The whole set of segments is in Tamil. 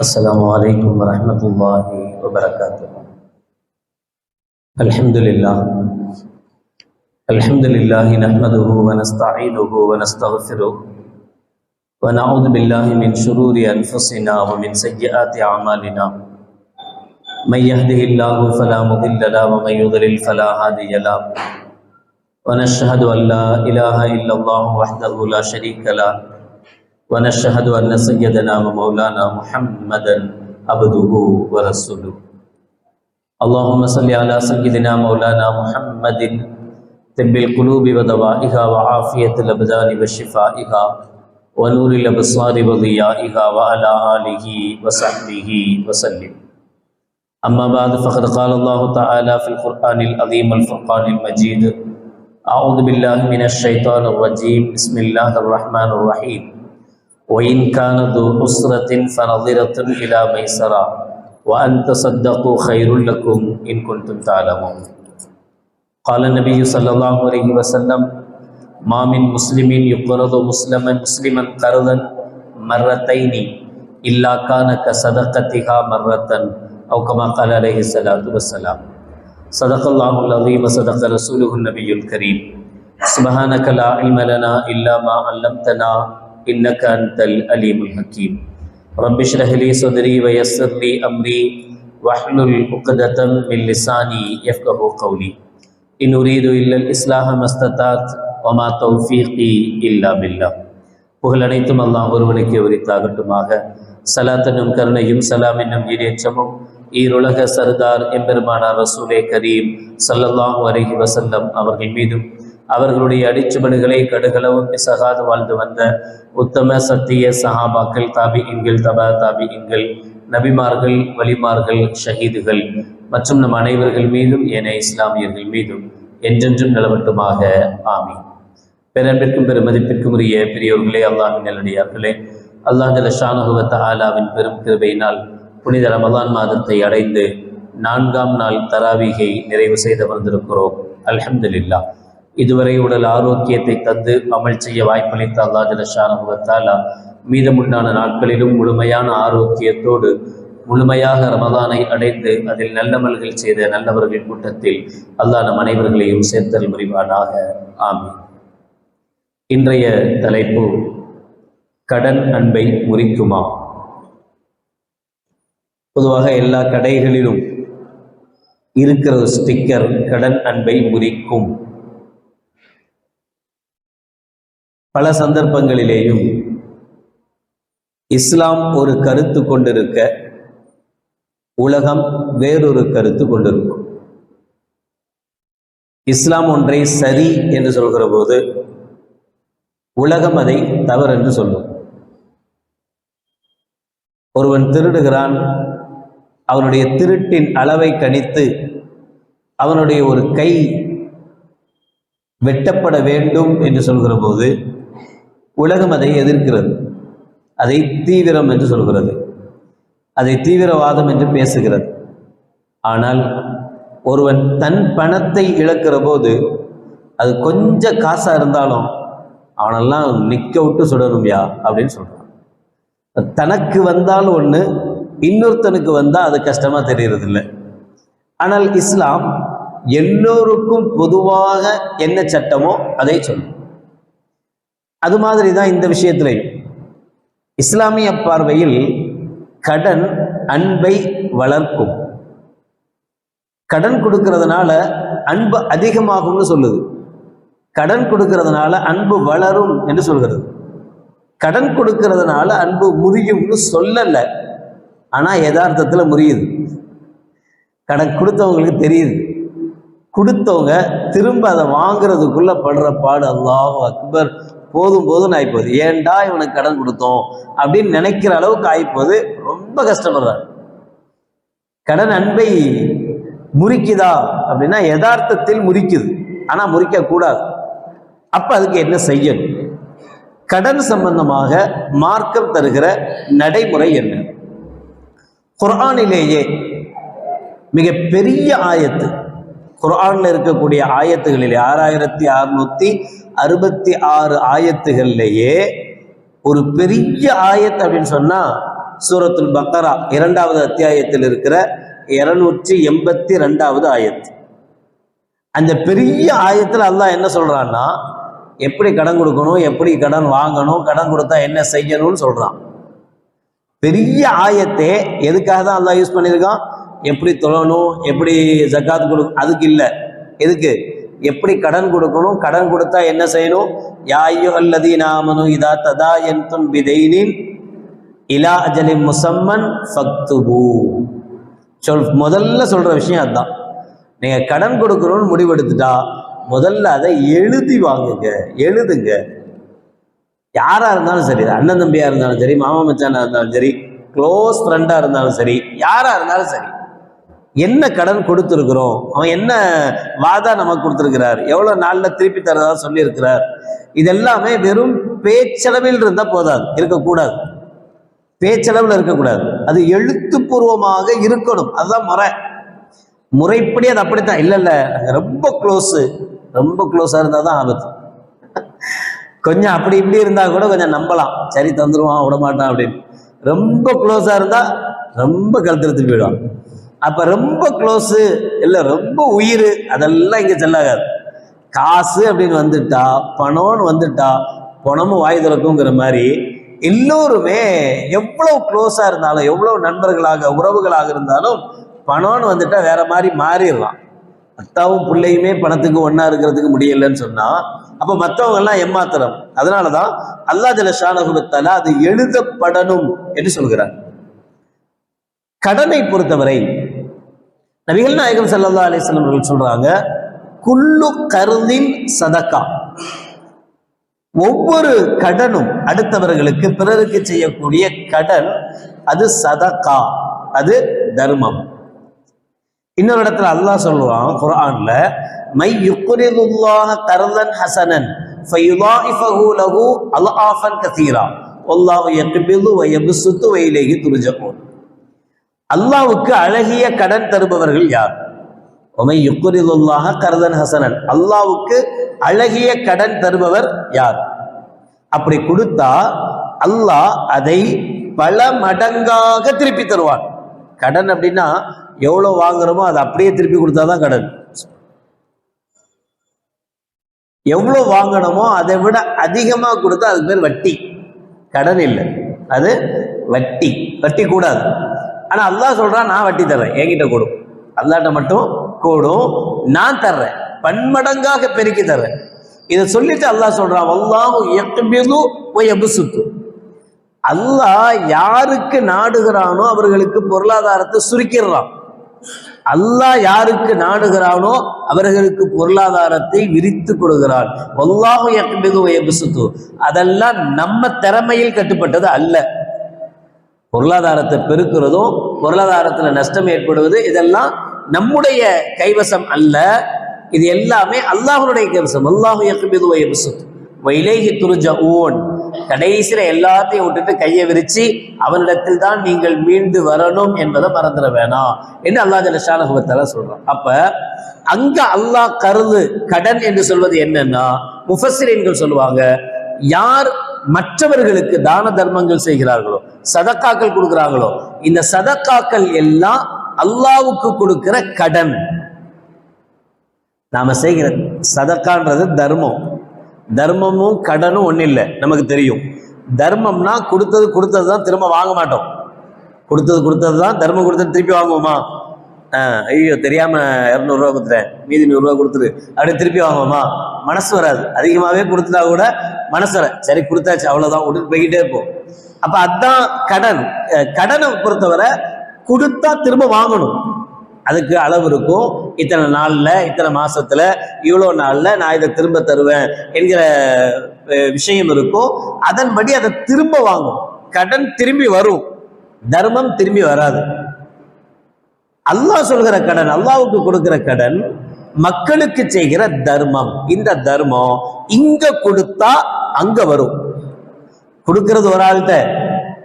السلام عليكم ورحمة الله وبركاته. الحمد لله نحمده ونستعينه ونستغفره ونعوذ بالله من شرور أنفسنا ومن سيئات أعمالنا. من يهده الله فلا مضل له ومن يضلل فلا هادي له. ونشهد أن لا إله إلا الله وحده لا شريك له ونشهد أن سيدنا ومولانا محمدا عبده ورسوله. اللهم صل على سيدنا مولانا محمد طب القلوب ودوائها وعافية الأبدان وشفائها ونور الأبصار وضيائها وعلى آله وصحبه وسلم. أما بعد فقد قال الله تعالى في القرآن العظيم الفرقان المجيد: أعوذ بالله من الشيطان الرجيم. بسم الله الرحمن الرحيم. وإن كان ذو عسرة فنظرة إلى ميسرة وأن تصدقوا خير لكم إن كنتم تعلمون. قال النبي صلى الله عليه وسلم: ما من مسلم يقرض مسلما قرضا مرتين إلا كان كصدقتها مرة، أو كما قال عليه الصلاة والسلام. صدق الله العظيم وصدق رسوله النبي الكريم. سبحانك لا علم لنا إلا ما علمتنا إنك أنت العليم الحكيم. رب اشرح لي صدري ويسر لي أمري واحلل عقدة من لساني يفقهوا قولي. إن أريد إلا الإصلاح ما استطعت وما توفيقي إلا بالله. புகழ் அனைத்தும் அல்லாஹ் ஒருவனுக்கு உரித்தாகட்டுமாக. சலாத் என்னும் கருணையும் சலாம் என்னும் ஈடேற்றமும் ஈருலக சர்தார் எம்பெருமானார் ரசூலே கரீம் ஸல்லல்லாஹு அலைஹி வஸல்லம் அவர்கள் மீதும் அவர்களுடைய அடிச்சுவடுகளை கடுகளவும் பிசகாது வாழ்ந்து வந்த உத்தம சத்திய சஹாபாக்கள், தாபிஈன்கள், தபா தாபிஈன்கள், நபிமார்கள், வலிமார்கள், ஷஹீதுகள் மற்றும் நம் அனைவர்கள் மீதும் ஏனைய இஸ்லாமியர்கள் மீதும் என்றென்றும் நிலவட்டுமாக. ஆமீன். பேரன்பிற்கும் பெருமதிப்பிற்கும் உரிய பெரியோர்களே, அல்லாஹ்வின் நல்லடியார்களே, அல்லாஹ் ஜல்ல ஷானஹு வ தஆலாவின் பெரும் கிருபையினால் புனித ரமலான் மாதத்தை அடைந்து 4ஆம் நாள் தராவீகை நிறைவு செய்து வந்திருக்கிறோம். அல்ஹம்துலில்லாஹ். இதுவரை உடல் ஆரோக்கியத்தை தந்து அமல் செய்ய வாய்ப்பளித்த அல்லாஹ் ஜல்ல ஷானஹு வ தஆலா மீதமுண்டான நாட்களிலும் முழுமையான ஆரோக்கியத்தோடு முழுமையாக ரமலானை அடைந்து அதில் நல்லமல்கள் செய்த நல்லவர்கள் கூட்டத்தில் அல்லாஹ் நம் அனைவர்களையும் சேர்த்தல் புரிவானாக. ஆமீன். இன்றைய தலைப்பு: கடன் அன்பை முறிக்குமா? பொதுவாக எல்லா கடைகளிலும் இருக்கிற ஸ்டிக்கர் கடன் அன்பை முறிக்கும். பல சந்தர்ப்பங்களிலேயும் இஸ்லாம் ஒரு கருத்து கொண்டிருக்க உலகம் வேறொரு கருத்து கொண்டிருக்கும். இஸ்லாம் ஒன்றை சரி என்று சொல்கிற போது உலகம் அதை தவறு என்று சொல்லும். ஒருவன் திருடுகிறான், அவனுடைய திருட்டின் அளவை கணித்து அவனுடைய ஒரு கை வெட்டப்பட வேண்டும் என்று சொல்கிற போது உலகம் அதை எதிர்க்கிறது, அதை தீவிரம் என்று சொல்கிறது, அதை தீவிரவாதம் என்று பேசுகிறது. ஆனால் ஒருவன் தன் பணத்தை இழக்கிற போது அது கொஞ்சம் காசாக இருந்தாலும் அவனெல்லாம் நிற்க விட்டு சுடணும்யா அப்படின்னு சொல்கிறான். தனக்கு வந்தால் ஒன்று, இன்னொருத்தனுக்கு வந்தால் அது கஷ்டமாக தெரியறது இல்லை. ஆனால் இஸ்லாம் எல்லோருக்கும் பொதுவாக என்ன சட்டமோ அதை சொல்லும். அது மாதிரி தான் இந்த விஷயத்திலையும் இஸ்லாமிய பார்வையில் கடன் அன்பை வளர்க்கும். கடன் கொடுக்கறதுனால அன்பு அதிகமாகும்னு சொல்லுது. கடன் கொடுக்கறதுனால அன்பு வளரும் என்று சொல்கிறது. கடன் கொடுக்கறதுனால அன்பு முறியும்னு சொல்லலை, ஆனால் யதார்த்தத்தில் முறியுது. கடன் கொடுத்தவங்களுக்கு தெரியுது. கொடுத்தவங்க திரும்ப அதை வாங்குறதுக்குள்ள படுற பாடு அல்லாஹ் அக்பர், போதும் போதும்னு ஆயிப்போகுது. ஏன்டா இவனுக்கு கடன் கொடுத்தோம் அப்படின்னு நினைக்கிற அளவுக்கு ஆயிப்போது. ரொம்ப கஷ்டப்படுறாங்க. கடன் அன்பை முறிக்குதா அப்படின்னா யதார்த்தத்தில் முறிக்குது, ஆனால் முறிக்கக்கூடாது. அப்போ அதுக்கு என்ன செய்யணும்? கடன் சம்பந்தமாக மார்க்கம் தருகிற நடைமுறை என்ன? குர்ஆனிலேயே மிக பெரிய ஆயத்து, குர்ஆனில் இருக்கக்கூடிய ஆயத்துகளிலே 6666 ஆயத்துகளிலேயே ஒரு பெரிய ஆயத்து அப்படின்னு சொன்னா சூரத்துல் பக்கரா 2வது அத்தியாயத்தில் இருக்கிற 282வது ஆயத். அந்த பெரிய ஆயத்தில் அல்லாஹ் என்ன சொல்றான்னா, எப்படி கடன் கொடுக்கணும், எப்படி கடன் வாங்கணும், கடன் கொடுத்தா என்ன செய்யணும்னு சொல்றான். பெரிய ஆயத்தே எதுக்காக தான் அல்லாஹ் யூஸ் பண்ணியிருக்கான்? எப்படி தொழணும், எப்படி ஜக்காத் கொடுக்கணும், அதுக்கு இல்லை. எதுக்கு? எப்படி கடன் கொடுக்கணும், கடன் கொடுத்தா என்ன செய்யணும். யா அய்யுஹல்லதீன ஆமனூ இதா ததாயன்தும் பிதைனின் இலா அஜலின் முஸம்மன் ஃபக்துபூ. முதல்ல சொல்ற விஷயம் அதுதான். நீங்க கடன் கொடுக்கணும்னு முடிவெடுத்துட்டா முதல்ல அதை எழுதி வாங்குங்க, எழுதுங்க. யாரா இருந்தாலும் சரி, அண்ணன் தம்பியா இருந்தாலும் சரி, மாமா மச்சானா இருந்தாலும் சரி, க்ளோஸ் ஃப்ரெண்டா இருந்தாலும் சரி, யாரா இருந்தாலும் சரி, என்ன கடன் கொடுத்துருக்குறோம், அவன் என்ன வாதா நமக்கு கொடுத்துருக்கிறார், எவ்வளவு நாள்ல திருப்பி தரதா சொல்லி இருக்கிறார், இதெல்லாமே வெறும் பேச்சளவில் இருந்தா போதாது, இருக்கக்கூடாது. பேச்சளவில் இருக்கக்கூடாது, அது எழுத்துப்பூர்வமாக இருக்கணும். அதுதான் முறைப்படி அது அப்படித்தான். இல்ல ரொம்ப க்ளோஸா இருந்தாதான் ஆபத்து. கொஞ்சம் அப்படி இப்படி இருந்தா கூட கொஞ்சம் நம்பலாம், சரி தந்துருவான் விடமாட்டான் அப்படின்னு. ரொம்ப க்ளோஸா இருந்தா ரொம்ப கழுத்து போயிடுவான். அப்ப ரொம்ப க்ளோஸு இல்ல ரொம்ப உயிர், அதெல்லாம் இங்க செல்லாகாது. காசு அப்படின்னு வந்துட்டா, பணம்னு வந்துட்டா பணமும் வாய் திறக்குங்கிற மாதிரி எல்லோருமே எவ்வளவு க்ளோஸா இருந்தாலும், எவ்வளவு நண்பர்களாக உறவுகளாக இருந்தாலும் பணம்னு வந்துட்டா வேற மாதிரி மாறிடலாம். அத்தாவும் பிள்ளையுமே பணத்துக்கு ஒன்னா இருக்கிறதுக்கு முடியலன்னு சொன்னா அப்ப மற்றவங்க எல்லாம் ஏமாத்திரம். அதனாலதான் அல்லாஹ் ஜல்ல ஷானஹு வ தஆலா அது எழுதப்படணும் என்று சொல்கிறார். கடனை பொறுத்தவரை நபிகள் நாயகம் ஸல்லல்லாஹு அலைஹி வஸல்லம் அவர்கள் சொல்றாங்க, குல்லு கர்தின் சதகா. ஒவ்வொரு கடனும், அடுத்தவர்களுக்கு பிறருக்கு செய்யக்கூடிய கடன், அது சதகா, அது தர்மம். இன்னொரு இடத்துல அல்லாஹ் சொல்றான் குர்ஆன்ல, மை யுக்ரிதுல்லாஹ கர்தன் ஹஸனன் ஃபயுதாஇஃபஹு லஹு அல்ஆஃபன் கஸீரா வல்லாஹு யக்பிது வ யப்சுத்து வ இலைஹி துர்ஜஊன். அல்லாஹ்வுக்கு அழகிய கடன் தருபவர்கள் யார்? மை யுக்ரிதுல்லாஹ கர்தன் ஹஸனன், அல்லாஹ்வுக்கு அழகிய கடன் தருபவர் யார்? அப்படி கொடுத்தா அல்லாஹ் அதை பல மடங்காக திருப்பி தருவான். கடன் அப்படின்னா எவ்வளவு வாங்குறோமோ அதை அப்படியே திருப்பி கொடுத்தாதான் கடன். எவ்வளவு வாங்கணுமோ அதை விட அதிகமா கொடுத்தா அதுக்கு பேர் வட்டி. கடன் இல்லை, அது வட்டி. வட்டி கூடாது. ஆனா அல்லாஹ் சொல்றான், நான் வட்டி தர்றேன், என்கிட்ட கூடும், அல்லாஹ்ட்ட மட்டும் கூடும், நான் தர்றேன், பன்மடங்காக பெருக்கி தர்றேன். இதை சொல்லிட்டு அல்லாஹ் சொல்றான், வல்லாஹு யக்பிது வ யப்சுத்து. அல்லாஹ் யாருக்கு நாடுகிறானோ அவர்களுக்கு பொருளாதாரத்தை சுருக்கிடுறான். அல்லாஹ் யாருக்கு நாடுகிறானோ அவர்களுக்கு பொருளாதாரத்தை விரித்து கொடுக்கிறான். வல்லாஹு யக்பிது வ யப்சுத்து. அதெல்லாம் நம்ம திறமையில் கட்டுப்பட்டது அல்ல. பொருளாதாரத்தை பெருக்கிறதும் பொருளாதாரத்துல நஷ்டம் ஏற்படுவது இதெல்லாம் நம்முடைய கைவசம் அல்ல. இது எல்லாமே அல்லாஹ்வுடைய கைவசம். அல்லாஹு யக்பிது வ யப்சுத்து வ இலைஹி துர்ஜஊன். கடைசியில எல்லாத்தையும் விட்டுட்டு கையை விரிச்சு அவனிடத்தில் தான் நீங்கள் மீண்டு வரணும் என்பதை மறந்துட வேணாம் என்று அல்லாஹ் ஜல்ல ஷானஹு வ தஆலா சொல்றான். அப்ப அங்க அல்லாஹ் கடன் என்று சொல்வது என்னன்னா, முஃபஸ்ஸிரீன்கள் சொல்லுவாங்க, யார் மற்றவர்களுக்கு தான தர்மங்கள் செய்கிறார்களோ, சதக்காக்கள் கொடுக்கிறாங்களோ, இந்த சதக்காக்கள் எல்லாம் அல்லாஹ்வுக்கு கொடுக்கிற கடன். நாம செய்கிற சதக்கான்றது தர்மம். தர்மமும் கடனும் ஒன்றும் இல்லை, நமக்கு தெரியும். தர்மம்னா கொடுத்தது தான் திரும்ப வாங்க மாட்டோம். கொடுத்தது தான், தர்மம் கொடுத்தது திருப்பி வாங்குவோமா? ஐயோ தெரியாம 200 ரூபா கொடுத்துட்டேன், மீதி 100 ரூபா கொடுத்துரு அப்படியே திருப்பி வாங்குவோமா? மனசு வராது. அதிகமாகவே கொடுத்துட்டா கூட மனசு வர, சரி கொடுத்தாச்சு அவ்வளவுதான், விட்டு போய்கிட்டே இருப்போம். அப்ப அதுதான் கடன். கடனை பொறுத்தவரை கொடுத்தா திரும்ப வாங்கணும். அதுக்கு அளவு இருக்கும். இத்தனை நாள்ல, இத்தனை மாசத்துல, இவ்வளவு நாள்ல நான் இதை திரும்ப தருவேன் என்கிற விஷயம் இருக்கும். அதன்படி அதை திரும்ப வாங்கும். கடன் திரும்பி வரும், தர்மம் திரும்பி வராது. அல்லாஹ் சொல்கிற கடன், அல்லாஹ்வுக்கு கொடுக்கிற கடன் மக்களுக்கு செய்கிற தர்மம். இந்த தர்மம் இங்க கொடுத்தா அங்க வரும். கொடுக்கிறது ஒரு ஆள்கிட்ட,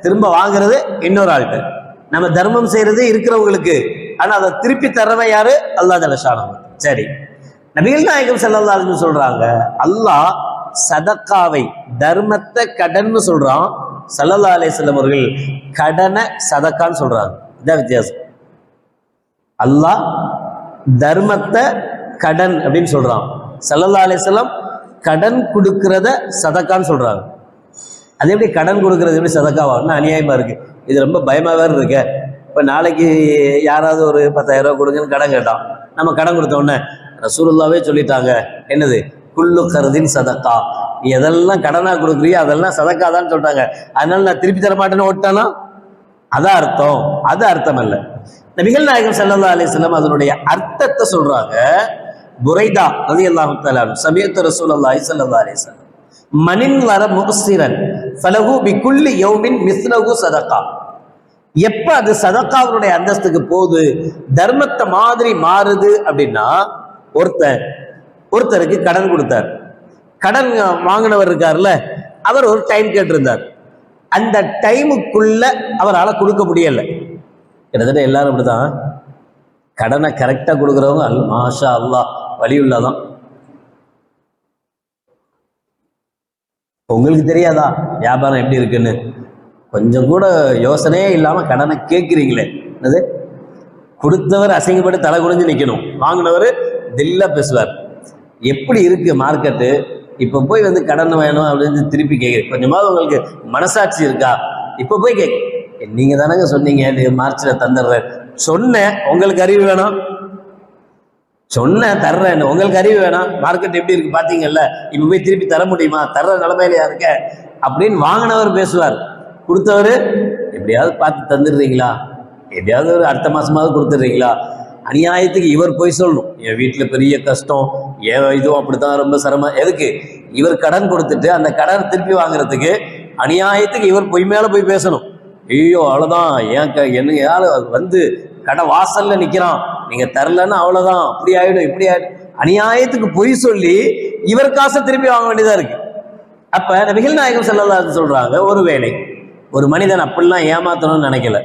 திரும்ப வாங்குறது இன்னொரு ஆள்கிட்ட. நம்ம தர்மம் செய்யறது இருக்கிறவங்களுக்கு, ஆனா அதை திருப்பி தர்றவன் யாரு? அல்லாஹ் ஜல்ல ஷானஹு. சரி, நபிகள் நாயகம் ஸல்லல்லாஹு அலைஹி வஸல்லம் சொல்றாங்க, அல்லாஹ் சதக்காவை, தர்மத்தை கடன்னு சொல்றான். ஸல்லல்லாஹு அலைஹி வஸல்லம் அவர்கள் கடனை சதக்கான்னு சொல்றாங்க. இதான் வித்தியாசம். அல்லாஹ் தர்மத்தை கடன் அப்படின்னு சொல்றான். ஸல்லல்லாஹு அலைஹி வஸல்லம் கடன் கொடுக்கறத சதக்கான்னு சொல்றாங்க. அது எப்படி கடன் கொடுக்கறது எப்படி சதக்காவான்னு அநியாயமா இருக்கு. இது ரொம்ப பயமா வேற இருக்கு. இப்போ நாளைக்கு யாராவது ஒரு 10,000 ரூபாய் கொடுங்கன்னு கடன் கேட்டான். நம்ம கடன் கொடுத்த உடனே ரசூலுல்லாவே சொல்லிட்டாங்க, என்னது குல்லு கருதின் சதக்கா, நீ எதெல்லாம் கடனா கொடுக்குறியோ அதெல்லாம் சதக்கா தான் சொல்லிட்டாங்க, அதனால நான் திருப்பி தர மாட்டேன்னு ஓட்டானா அதான் அர்த்தம். அது அர்த்தம் அல்ல. நபிகள் நாயகம் ஸல்லல்லாஹு அலைஹி வஸல்லம் அதனுடைய அர்த்தத்தை சொல்றாங்க. புரைதா ரலியல்லாஹு தஆலா சமீஅத்து ரசூலுல்லாஹி ஸல்லல்லாஹு அலைஹி வஸல்லம் மனின் வர முஃஸிரன் ஃபலஹு பிகுல்லி யௌமின் மிஸ்லஹு சதகா. எப்ப அது சதகாவுடைய அந்தஸ்துக்கு போகுது, தர்மத்தை மாதிரி மாறுது அப்படின்னா, ஒருத்தருக்கு கடன் கொடுத்தார். கடன் வாங்கினவர் இருக்காருல்ல, அவர் ஒரு டைம் கேட்டிருந்தார். அந்த டைமுக்குள்ள அவரால் கொடுக்க முடியல. கிட்டத்தட்ட எல்லாரும் அப்படிதான். கடனை கரெக்டா கொடுக்குறவங்க மாஷா அல்லாஹ் வலியுள்ளதான். உங்களுக்கு தெரியாதா வியாபாரம் எப்படி இருக்குன்னு? கொஞ்சம் கூட யோசனையே இல்லாம கடனை கேட்குறீங்களே. அது கொடுத்தவர் அசிங்கப்பட்டு தலை குனிஞ்சு நிற்கணும், வாங்கினவர் தில்லா பேசுவார். எப்படி இருக்கு மார்க்கெட்டு? இப்போ போய் கடன் வேணும் அப்படின்னு திருப்பி கேட்குறேன். கொஞ்சமாவது உங்களுக்கு மனசாட்சி இருக்கா? இப்போ போய் நீங்க தானங்க சொன்னீங்க மார்ச்சில் தந்துடுறேன். சொன்னேன், உங்களுக்கு அறிவு வேணாம். சொன்னேன் தர்றேன், உங்களுக்கு அறிவு வேணாம். மார்க்கெட் எப்படி இருக்கு பாத்தீங்கல்ல, இப்ப போய் திருப்பி தர முடியுமா? தர்ற நிலைமையிலையா இருக்க அப்படின்னு வாங்கினவர் பேசுவார். கொடுத்தவர் எப்படியாவது பார்த்து தந்துடுறீங்களா, எப்படியாவது ஒரு அடுத்த மாசமாவது கொடுத்துடுறீங்களா? அநியாயத்துக்கு இவர் போய் சொல்லணும், என் வீட்டில் பெரிய கஷ்டம், ஏன் இதுவும் அப்படித்தான், ரொம்ப சிரமம். எதுக்கு? இவர் கடன் கொடுத்துட்டு அந்த கடன் திருப்பி வாங்குறதுக்கு அநியாயத்துக்கு இவர் பொய் மேல போய் பேசணும். ஐயோ அவ்வளோதான், என்ன யாரு கடை வாசல்ல நிற்கிறான், நீங்க தரலன்னா அவ்வளோதான், அப்படி ஆயிடும் இப்படி ஆயிடும். அநியாயத்துக்கு பொய் சொல்லி இவர் காசை திருப்பி வாங்க வேண்டியதா இருக்கு. அப்ப நபிகள் நாயகம் ஸல்லல்லாஹு அலைஹி வஸல்லம் சொல்றாங்க, ஒருவேளை ஒரு மனிதன் அப்படிலாம் ஏமாத்தணும்னு நினைக்கல,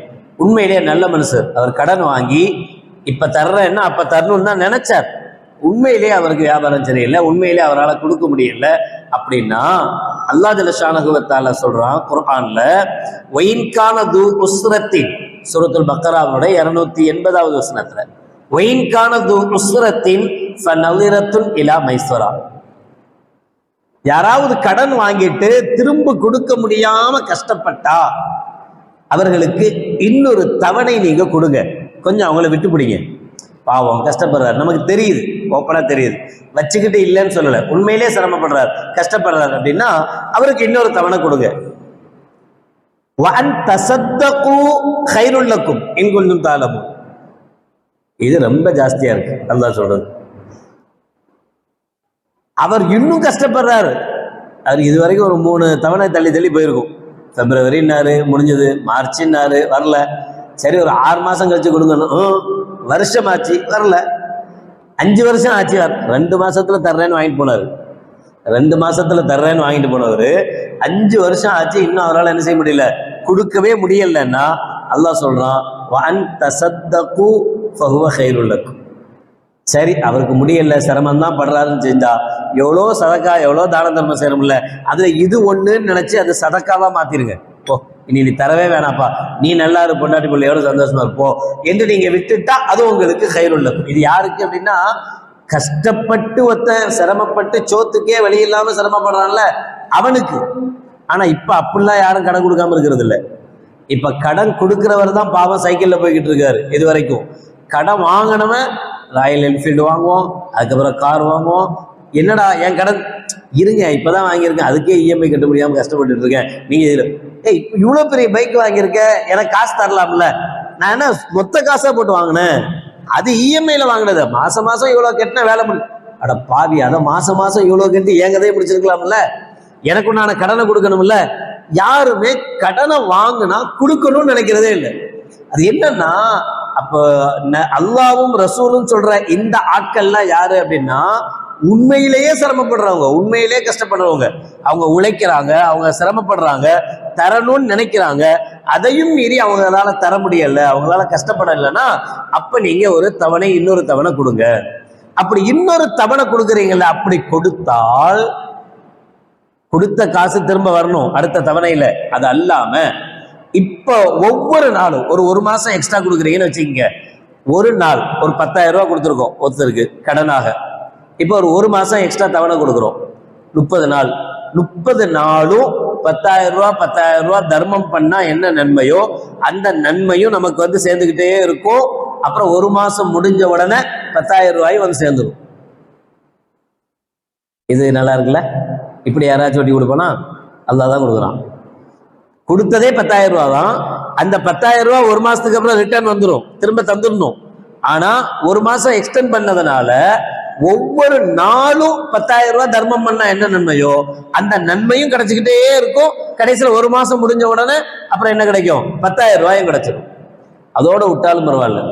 உண்மையிலேயே நல்ல மனுஷர், அவர் கடன் வாங்கி இப்ப தர்றேன்னா அப்ப தரணும்னு தான் நினைச்சார். உண்மையிலேயே அவருக்கு வியாபாரம் சரியில்லை, உண்மையிலேயே அவரால் கொடுக்க முடியல அப்படின்னா, அல்லாஹ் ஜல்ல ஷானஹு வ தஆலா சொல்றான் குர்ஆன்ல, வயின்கான து உஸ்ரத்தின், சூரத்துல் பக்கராவுடைய 280வது வசனத்துல, வயின்கான து உஸ்ரத்தின் ஃபநலிரத்துன் இலா மைஸ்வரா. யாராவது கடன் வாங்கிட்டு திரும்ப கொடுக்க முடியாம கஷ்டப்பட்டா அவர்களுக்கு இன்னொரு தவணை நீங்க கொடுங்க, கொஞ்சம் அவங்கள விட்டு பிடிங்க. பாவம் கஷ்டப்படுறாரு, நமக்கு தெரியுது, ஓப்பனா தெரியுது, வச்சுக்கிட்டு இல்லைன்னு சொல்லல, உண்மையிலே சிரமப்படுறாரு, கஷ்டப்படுறாரு அப்படின்னா அவருக்கு இன்னொரு தவணை கொடுங்க. வஅன் தஸத்தகு கைருல் லக்கும் இன் குன்தும் தஅலமூன். இது ரொம்ப ஜாஸ்தியா இருக்கு அல்லாஹ் சொல்றது. அவர் இன்னும் கஷ்டப்படுறாரு. அவர் இதுவரைக்கும் ஒரு 3 தவணை தள்ளி தள்ளி போயிருக்கும். பிப்ரவரின்னாரு, முடிஞ்சது மார்ச்னாரு, வரல. சரி ஒரு 6 மாசம் கழிச்சு கொடுங்கணும், வருஷம் ஆச்சு வரல. 5 வருஷம் ஆச்சு, 2 மாசத்துல தர்றேன்னு வாங்கிட்டு போனாரு. 2 மாசத்துல தர்றேன்னு வாங்கிட்டு போனவர் 5 வருஷம் ஆச்சு, இன்னும் அவரால் என்ன செய்ய முடியல, கொடுக்கவே முடியலன்னா அல்லாஹ் சொல்றான், வஅன் தஸத்தகு ஃபஹுவ கைருல் லக்கும். சரி அவருக்கு முடியல, சிரமம் தான் படுறாருன்னு செஞ்சா எவ்வளோ சதக்கா, எவ்வளோ தான தர்மம் செய்யணும்ல, அதுல இது ஒண்ணுன்னு நினைச்சு அது சதக்காவா மாத்திருங்க. ஓ இனி நீ தரவே வேணாப்பா, நீ நல்லா இரு, பொண்டாட்டி பிள்ளையோட சந்தோஷமா இருப்போ என்று நீங்க விட்டுட்டா அது உங்களுக்கு கைருல் லக்கும். இது யாருக்கு அப்படின்னா, கஷ்டப்பட்டு சிரமப்பட்டு சோத்துக்கே வழி இல்லாம சிரமப்படுறான்ல அவனுக்கு. ஆனா இப்ப அப்படிலாம் யாரும் கடன் கொடுக்காம இருக்கிறது இல்லை. இப்ப கடன் கொடுக்கிறவர் தான் பாவம் சைக்கிள்ல போய்கிட்டு இருக்காரு. இது வரைக்கும் கடன் வாங்கினவன் ராயல் என்ஃபீல்டு வாங்குவோம், அதுக்கப்புறம் கார் வாங்குவோம். என்னடா என் கடன் இருங்க, இப்பதான் வாங்கியிருக்கேன், அதுக்கே இஎம்ஐ கட்ட முடியாம கஷ்டப்பட்டு இருக்கேன். நீங்க இதுல இவ்வளவு பெரிய பைக் வாங்கியிருக்க, எனக்கு காசு தரலாம்ல, நான் என்ன மொத்த காசா போட்டு வாங்கினேன், அது இஎம்ஐல வாங்கினது, மாசம் மாசம் இவ்வளவு கட்டின வேலை முடியும். அட பாவி, அதை மாசம் மாசம் இவ்வளவு கட்டி என் கதையை முடிச்சிருக்கலாம்ல, எனக்கு நான் கடனை கொடுக்கணும்ல. யாருமே கடனை வாங்கினா கொடுக்கணும்னு நினைக்கிறதே இல்லை. அது என்னன்னா, அப்ப அல்லாவும் ரசூலும் சொல்ற இந்த ஆட்கள்லாம் யாரு அப்படின்னா, உண்மையிலேயே சிரமப்படுறவங்க, உண்மையிலேயே கஷ்டப்படுறவங்க. அவங்க உழைக்கிறாங்க, அவங்க சிரமப்படுறாங்க, தரணும்னு நினைக்கிறாங்க, அதையும் மீறி அவங்களால தர முடியல, அவங்களால கஷ்டப்படலைன்னா அப்ப நீங்க ஒரு தவணை இன்னொரு தவணை கொடுங்க. அப்படி இன்னொரு தவணை கொடுக்குறீங்கல்ல, அப்படி கொடுத்தால் கொடுத்த காசு திரும்ப வரணும் அடுத்த தவணையில. அது அல்லாம இப்போ ஒவ்வொரு நாளும் ஒரு மாசம் எக்ஸ்ட்ரா கொடுக்குறீங்கன்னு வச்சுக்கோங்க. ஒரு நாள் ஒரு 10,000 ரூபாய் கொடுத்துருக்கோம் ஒருத்தருக்கு கடனாக. இப்போ ஒரு மாசம் எக்ஸ்ட்ரா தவணை கொடுக்குறோம். 30 நாள், 30 நாளும் 10,000 ரூபாய் தர்மம் பண்ணா என்ன நன்மையோ அந்த நன்மையும் நமக்கு சேர்ந்துகிட்டே இருக்கும். அப்புறம் ஒரு மாசம் முடிஞ்ச உடனே 10,000 ரூபாய் சேர்ந்துடும். இது நல்லா இருக்குல்ல? இப்படி யாராச்சும் வட்டி கொடுப்பானா? அல்லாஹ் தான் கொடுக்குறான். கொடுத்ததே 10,000 ரூபா தான். அந்த 10,000 ரூபாய் ஒரு மாசத்துக்கு அப்புறம் ரிட்டர்ன் வந்துடும், திரும்ப தந்துடணும். ஆனா ஒரு மாசம் எக்ஸ்டெண்ட் பண்ணதுனால ஒவ்வொரு நாளும் 10,000 ரூபாய் தர்மம் பண்ணா என்ன நன்மையோ அந்த நன்மையும் கிடைச்சிக்கிட்டே இருக்கும். கடைசியில் ஒரு மாசம் முடிஞ்ச உடனே அப்புறம் என்ன கிடைக்கும்? 10,000 ரூபாயும் கிடைச்சிடும். அதோட விட்டாலும் பரவாயில்ல.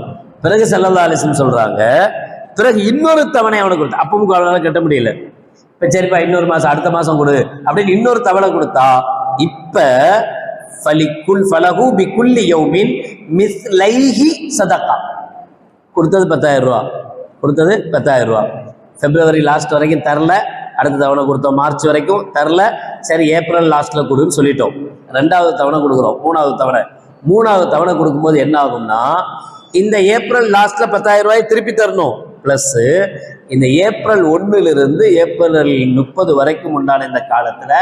பிறகு ஸல்லல்லாஹு அலைஹி வஸல்லம் சொல்றாங்க, பிறகு இன்னொரு தவணை அவனுக்கு கொடுத்தா, அப்பவும் அவனால கட்ட முடியல. இப்ப சரிப்பா இன்னொரு மாசம் அடுத்த மாசம் கொடு அப்படின்னு இன்னொரு தவணை கொடுத்தா, இப்ப ஃபலஹு பிகுல்லி யௌமின் மிஸ்லைஹி சதகா. கொடுத்தது 10,000 ரூபா, கொடுத்தது 10,000 ரூபா. பிப்ரவரி லாஸ்ட் வரைக்கும் தரல, அடுத்த தவணை கொடுத்தோம். மார்ச் வரைக்கும் தரல, சரி ஏப்ரல் லாஸ்ட்ல கொடுன்னு சொல்லிட்டோம். 2வது தவணை கொடுக்குறோம், 3வது தவணை. 3வது தவணை கொடுக்கும்போது என்ன ஆகும்னா, இந்த ஏப்ரல் லாஸ்ட்ல 10,000 ரூபாய் திருப்பி தரணும். பிளஸ் இந்த ஏப்ரல் 1 ஏப்ரல் 30 வரைக்கும் உண்டான இந்த காலத்துல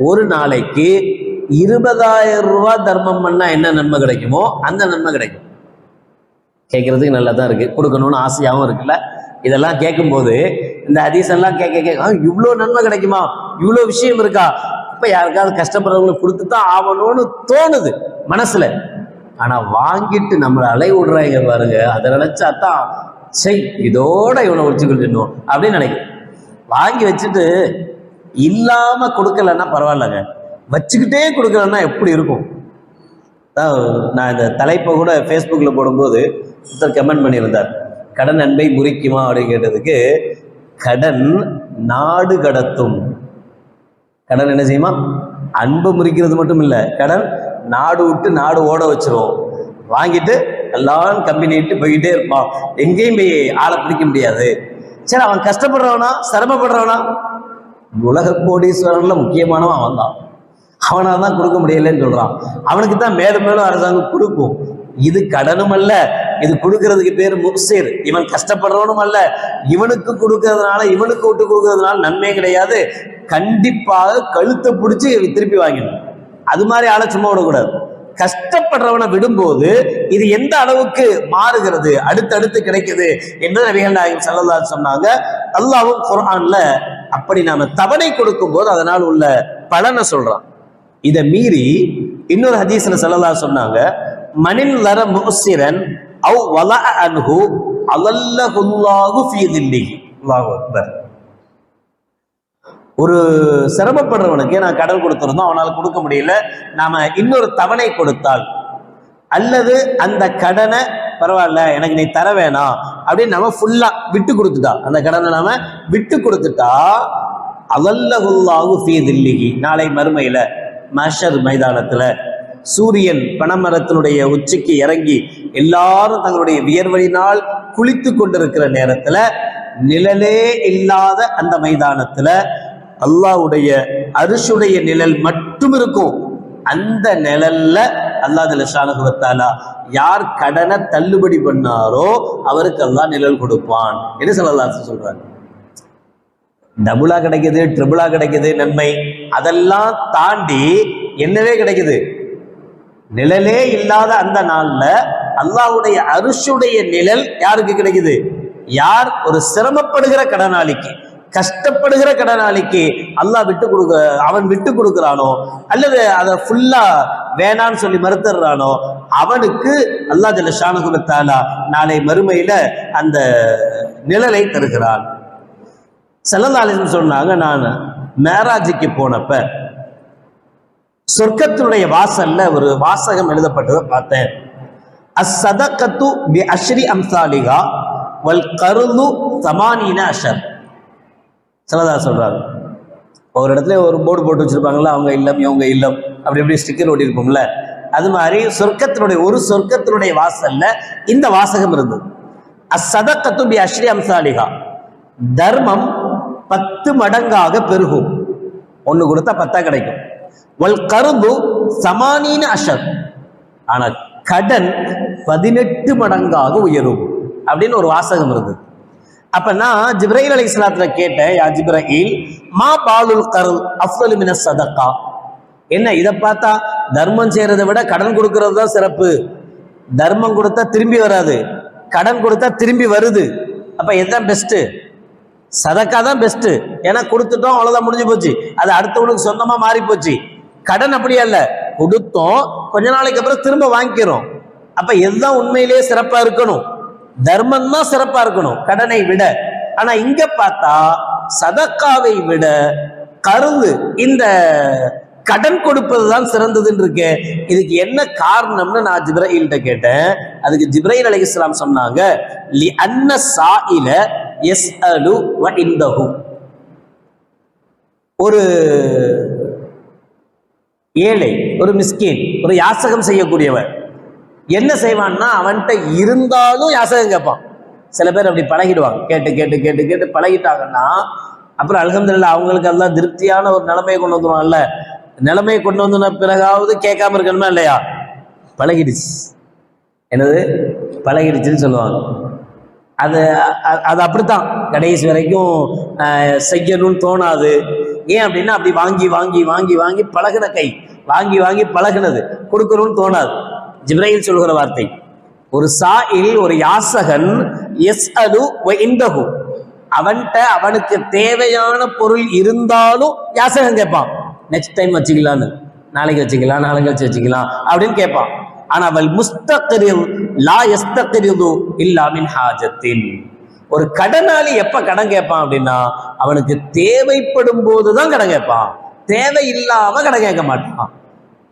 ஒரு நாளைக்கு 20,000 ரூபாய் தர்மம் பண்ணா என்ன நன்மை கிடைக்குமோ அந்த நன்மை கிடைக்கும். கேட்கறதுக்கு நல்லா தான் இருக்கு, கொடுக்கணும்னு ஆசையாகவும் இருக்குல்ல. இதெல்லாம் கேட்கும்போது இந்த ஹதீஸ் எல்லாம் கேட்க இவ்வளோ நன்மை கிடைக்குமா, இவ்வளோ விஷயம் இருக்கா, இப்ப யாருக்காவது கஷ்டப்படுறவங்களுக்கு கொடுத்து தான் ஆகணும்னு தோணுது மனசுல. ஆனா வாங்கிட்டு நம்மளை அலை விடுறாங்க பாருங்க, அதை நினைச்சாதான் சை இதோட இவனை ஒழிச்சுக்கிட்டு அப்படின்னு நினைக்கிறேன். வாங்கி வச்சுட்டு இல்லாம கொடுக்கலன்னா பரவாயில்லங்க, வச்சுக்கிட்டே கொடுக்கலன்னா எப்படி இருக்கும்? நான் இந்த தலைப்பை கூட ஃபேஸ்புக்கில் போடும்போது ஒருத்தர் கமெண்ட் பண்ணியிருந்தார், கடன் அன்பை முறிக்குமா அப்படின்னு கேட்டதுக்கு, கடன் நாடு கடத்தும். கடன் என்ன செய்யுமா? அன்பை முறிக்கிறது மட்டும் இல்லை, கடன் நாடு விட்டு நாடு ஓட வச்சிரும். வாங்கிட்டு எல்லாம் கம்பெனிட்டு போய்கிட்டே இருப்பான், எங்கேயும் போய் ஆளை பிடிக்க முடியாது. சரி அவன் கஷ்டப்படுறவனா சிரமப்படுறவனா? உலக கோடீஸ்வரன்ல முக்கியமானவன் அவன் தான். அவனால தான் கொடுக்க முடியலன்னு சொல்றான். அவனுக்கு தான் மேலும் மேலும் அரசாங்கம் கொடுக்கும். இது கடனும் அல்ல, இது கொடுக்கறதுக்கு பேரு முக்சிர். இவன் கஷ்டப்படுறவனும் அல்ல, இவனுக்கு கொடுக்கறதுனால இவனுக்கு விட்டு கொடுக்கறதுனால நன்மை கிடையாது. கண்டிப்பாக கழுத்தை பிடிச்சி திருப்பி வாங்கிடும். அது மாதிரி ஆளை சும்மா விடக்கூடாது. கஷ்டப்படுறவனை விடும்போது இது எந்த அளவுக்கு மாறுகிறது, அடுத்தடுத்து கிடைக்குது என்று நபிகள் நாயகம் ஸல்லல்லாஹு அலைஹி சொன்னாங்க. அல்லாஹ்வும் குர்ஆன்ல அப்படி நாம தவணை கொடுக்கும் போது அதனால் உள்ள பலனை சொல்றான். இதை மீறி இன்னொரு ஹதீஸ்ல ஸல்லல்லாஹு அலைஹி சொன்னாங்க, மனின் லர முஸ்ஸிரன் அவ் வலஅ அன்ஹு அலல்லஹுல்லாஹு ஃபீ தில்லிஹி. அல்லாஹு அக்பர். ஒரு சிரமப்படுறவனுக்கு நான் கடன் கொடுத்துருந்தோம், அவனால் கொடுக்க முடியல, நாம இன்னொரு தவணை கொடுத்தால் அல்லது அந்த கடனை பரவாயில்ல எனக்கு நீ தர வேணாம் அப்படின்னு நம்ம ஃபுல்லா விட்டு கொடுத்துட்டா, அந்த கடனை நாம விட்டு கொடுத்துட்டா, அலல்லஹுல்லாஹு ஃபீ தில்லிஹி, நாளை மறுமையில மஹ்ஷர் மைதானத்துல சூரியன் பனைமரத்தினுடைய உச்சிக்கு இறங்கி எல்லாரும் தங்களுடைய வியர்வையினால் குளித்து கொண்டிருக்கிற நேரத்துல நிழலே இல்லாத அந்த மைதானத்துல அல்லாஹ்வுடைய அர்ஷுடைய நிழல் மட்டும் இருக்கும். அந்த நிழல்ல அல்லாஹ் ஜல்லஷானஹு வ தஆலா யார் கடனை தள்ளுபடி பண்ணாரோ அவருக்கு அல்லாஹ் நிழல் கொடுப்பான் என்று ஸல்லல்லாஹு அலைஹி வஸல்லம் சொல்றாங்க. டபுளா கிடைக்குது, ட்ரிபிளா கிடைக்குது நன்மை, அதெல்லாம் தாண்டி என்னவே கிடைக்குது? நிழலே இல்லாத அந்த நாள்ல அல்லாஹ்வுடைய அர்ஷுடைய நிழல் யாருக்கு கிடைக்குது? யார் ஒரு சிரமப்படுகிற கடனாளிக்கு, கஷ்டப்படுகிற கடனாளிக்கு அல்லாஹ் அவன் விட்டு கொடுக்கிறானோ அல்லது அதை ஃபுல்லா வேணான்னு சொல்லி மறுத்துறானோ அவனுக்கு அல்லாஹ் ஜல்லஷானஹு வ தஆலா நாளை மறுமையில அந்த நிழலை தருகிறான். ஸல்லல்லாஹு அலைஹி வஸல்லம் சொன்னாங்க, நான் மேராஜுக்கு போனப்ப சொர்க்கத்தினுடைய வாசல்ல ஒரு வாசகம் எழுதப்பட்டதை பார்த்தேன். அஸ்ஸதகத்து பி அஷ்ரி அம்சாலிஹா வல் கர்து 80 அஷர். ஸல்லல்லாஹு சொல்றாரு, ஒரு இடத்துல ஒரு போர்டு போட்டு வச்சிருப்பாங்களா, அவங்க இல்லம் இவங்க இல்லம் அப்படி இப்படி ஸ்டிக்கர் ஓட்டி இருப்போம்ல, அது மாதிரி சொர்க்கத்தினுடைய வாசல்ல இந்த வாசகம் இருந்தது. அஸ்ஸதகத்து பி அஷ்ரி அம்சாலிஹா, தர்மம் 10 மடங்காக பெருகும். ஒன்று கொடுத்தா 10 கிடைக்கும். வல் கர்து சமானீன அஷர், ஆனா கடன் 18 மடங்காக உயரும் அப்படின்னு ஒரு வாசகம் இருந்தது. அப்ப நான் ஜிப்ரைல் அலைஹிஸ்ஸலாத்துல கேட்டேன், யா ஜிப்ரைல் மா பாலுல் கர்ல் அஃதலு மின ஸதகா, என்ன இதை பார்த்தா தர்மம் செய்யறதை விட கடன் கொடுக்கறது தான் சிறப்பு. தர்மம் கொடுத்தா திரும்பி வராது, கடன் கொடுத்தா திரும்பி வருது. அப்ப எதுதான் பெஸ்ட்? சதக்கா தான் பெஸ்ட். ஏன்னா கொடுத்துட்டோம், அவ்வளவுதான், முடிஞ்சு போச்சு. அது அடுத்தவனுக்கு சொந்தமா மாறி போச்சு. கடன் அப்படி அல்ல, கொடுத்தோம், கொஞ்ச நாளைக்கு அப்புறம் திரும்ப வாங்கிக்கிறோம். அப்ப எதுதான் உண்மையிலேயே சிறப்பா இருக்கணும்? தர்மம் தான் சிறப்பா இருக்கணும் கடனை விட. ஆனா இங்க பார்த்தா சதக்காவை விட கருது இந்த கடன் கொடுப்பதுதான் சிறந்ததுன்னு இருக்கு. இதுக்கு என்ன காரணம்னு நான் ஜிப்ரைல்கிட்ட கேட்டேன். அதுக்கு ஜிப்ரைல் அலைஹிஸ்ஸலாம் சொன்னாங்க, லி அன்ன சாயில யஸ்அலு வ இந்தஹு, ஒரு ஏழை, ஒரு மிஸ்கீன், ஒரு யாசகம் செய்யக்கூடியவன் என்ன செய்வான்னா அவன்கிட்ட இருந்தாலும் யாசகம் கேட்பான். சில பேர் அப்படி பழகிடுவாங்க, கேட்டு கேட்டு கேட்டு கேட்டு பழகிட்டாங்கன்னா அப்புறம் அல்ஹம்துலில்லாஹ் அவங்களுக்கு எல்லாம் திருப்தியான ஒரு நிலைமையை கொண்டு வந்துடுவாங்கல்ல. நிலைமையை கொண்டு வந்த பிறகாவது கேட்காம இருக்கணுமா இல்லையா? பழகிடுச்சு, என்னது பழகிடுச்சுன்னு சொல்லுவாங்க. அது அது அப்படித்தான் கடைசி வரைக்கும் செய்யணும்னு தோணாது. ஏன் அப்படின்னா அப்படி வாங்கி வாங்கி வாங்கி வாங்கி பழகின கை, வாங்கி வாங்கி பழகினது, கொடுக்கணும்னு தோணாது. ஜிப்ரைல் சொல்கிற வார்த்தை, ஒரு சாயில், ஒரு யாசகன், யஸ்அலு வ இந்தஹு, அவன்கிட்ட அவனுக்கு தேவையான பொருள் இருந்தாலும் யாசகம் கேட்பான். நெக்ஸ்ட் டைம் வச்சுக்கலான்னு, நாளைக்கு வச்சுக்கலாம், நாளைக்கு கழிச்சு வச்சுக்கலாம் அப்படின்னு கேட்பான். ஆனா அவள் முஸ்தக்ரில் லா யஸ்தக்ரிது இல்லா மின் ஹாஜத்தின், ஒரு கடனாளி எப்ப கடன் கேட்பான் அப்படின்னா அவனுக்கு தேவைப்படும் போதுதான் கடன் கேட்பான், தேவை இல்லாம கடன் கேட்க மாட்டான்.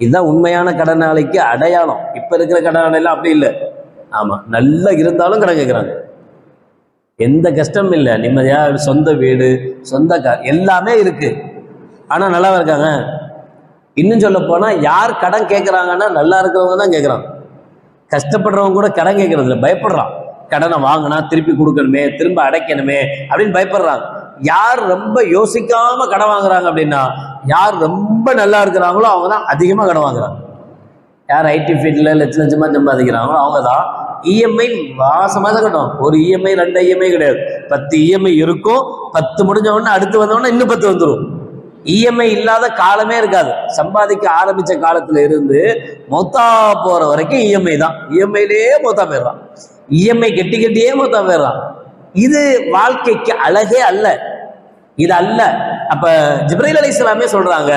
இதுதான் உண்மையான கடனாளிக்கு அடையாளம். இப்ப இருக்கிற கடனாளி எல்லாம் அப்படி இல்லை. ஆமா, நல்லா இருந்தாலும் கடன் கேட்கிறாங்க, எந்த கஷ்டமும் இல்லை, நிம்மதியா சொந்த வீடு, சொந்த கார் எல்லாமே இருக்கு, ஆனா நல்லா இருக்காங்க. இன்னும் சொல்ல போனா யார் கடன் கேட்கறாங்கன்னா நல்லா இருக்கிறவங்க தான் கேட்கறாங்க. கஷ்டப்படுறவங்க கூட கடன் கேட்கறது இல்லை, பயப்படுறான். கடனை வாங்கினா திருப்பி கொடுக்கணுமே, திரும்ப அடைக்கணுமே அப்படின்னு பயப்படுறாங்க. யார் ரொம்ப யோசிக்காம கடன் வாங்குறாங்க அப்படின்னா யார் ரொம்ப நல்லா இருக்கிறாங்களோ அவங்க தான் அதிகமா கடன் வாங்குறாங்க. யார் ஐடி ஃபீல்ட்ல லட்ச லட்சமா சம்பாதிக்கிறாங்களோ அவங்க தான் இஎம்ஐ மாசமா தான் கட்டும். ஒரு இஎம்ஐ 2 இஎம்ஐ கிடையாது, 10 இஎம்ஐ இருக்கும். 10 முடிஞ்ச உடனே அடுத்து வந்தோடனே இன்னும் 10 வந்துடும். இஎம்ஐ இல்லாத காலமே இருக்காது. சம்பாதிக்க ஆரம்பிச்ச காலத்துல இருந்து மொத்தா போற வரைக்கும் இஎம்ஐ தான். இஎம்ஐலேயே மொத்தா போயிடறான், இஎம்ஐ கெட்டி கெட்டியே மொத்தா போயிடறான். இது வாழ்க்கைக்கு அழகே அல்ல, இது அல்ல. அப்ப ஜிப்ரைல் அலைஹிஸ்ஸலாமே சொல்றாங்க,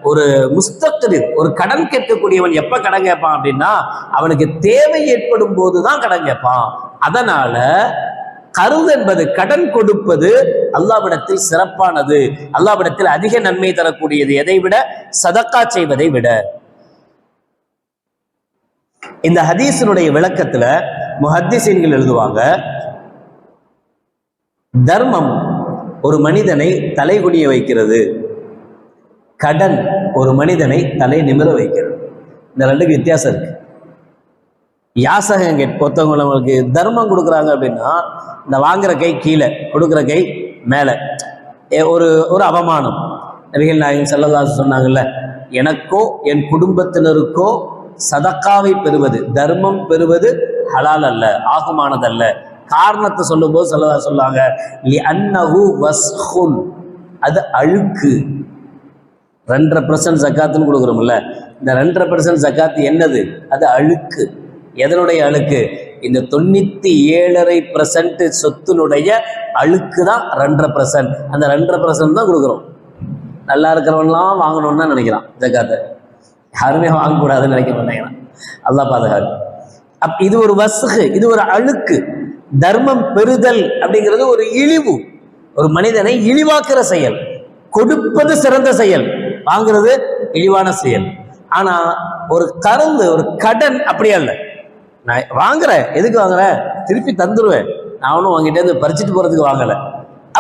ஒரு முஸ்தக்ரிர், ஒரு கடன் கேட்கக்கூடியவன் எப்ப கடன் கேட்பான் அப்படின்னா அவனுக்கு தேவை ஏற்படும் போதுதான் கடன் கேட்பான். அதனால கருது என்பது, கடன் கொடுப்பது அல்லாஹ்விடத்தில் சிறப்பானது, அல்லாஹ்விடத்தில் அதிக நன்மை தரக்கூடியது, எதை விட? சதக்கா செய்வதை விட. இந்த ஹதீஸினுடைய விளக்கத்துல முஹத்திஸீன்கள் எழுதுவாங்க, தர்மம் ஒரு மனிதனை தலைகுனிய வைக்கிறது, கடன் ஒரு மனிதனை தலை நிமிர வைக்கிறது. இந்த ரெண்டுக்கு வித்தியாசம் இருக்கு. யாசகம் ஒருத்தவங்க நம்மளுக்கு தர்மம் கொடுக்குறாங்க அப்படின்னா இந்த வாங்குற கை கீழே, கொடுக்குற கை மேலே, ஒரு ஒரு அவமானம். நபிகள் நாயகம் ஸல்லல்லாஹு அலைஹி வஸல்லம் சொன்னாங்கல்ல, எனக்கோ என் குடும்பத்தினருக்கோ சதக்காவை பெறுவது, தர்மம் பெறுவது ஹலால் அல்ல, ஆகுமானதல்ல. காரணத்தை சொல்லும் போது சொல்லாங்க, லிஅன்னஹு வஸ்ஹுன், அது அழுக்கு. 2.5% ஜக்காத்துன்னு கொடுக்குறோம்ல, இந்த 2.5% ஜக்காத்து என்னது? அது அழுக்கு. எதனுடைய அழுக்கு? இந்த 97.5% சொத்தினுடைய அழுக்கு தான் 2.5%. அந்த 2.5% தான் கொடுக்குறோம். நல்லா இருக்கிறவன்லாம் வாங்கணும்னு தான் நினைக்கிறான் ஜக்காத்தை, யாருமே வாங்கக்கூடாதுன்னு நினைக்க மாட்டேங்கிறான். அல்லாஹ் பாதுகாக்கு. இது ஒரு வஸ்ஹு, இது ஒரு அழுக்கு. தர்மம் பெறுதல் அப்படிங்கிறது ஒரு இழிவு, ஒரு மனிதனை இழிவாக்குற செயல். கொடுப்பது சிறந்த செயல், வாங்குறது இழிவான செயல். ஆனா ஒரு கருந்து, ஒரு கடன் அப்படி அல்ல. நான் வாங்குறேன், எதுக்கு வாங்குறேன்? திருப்பி தந்துருவேன், நான் ஒன்றும் வாங்கிட்டே இருந்து பறிச்சுட்டு போறதுக்கு வாங்கல.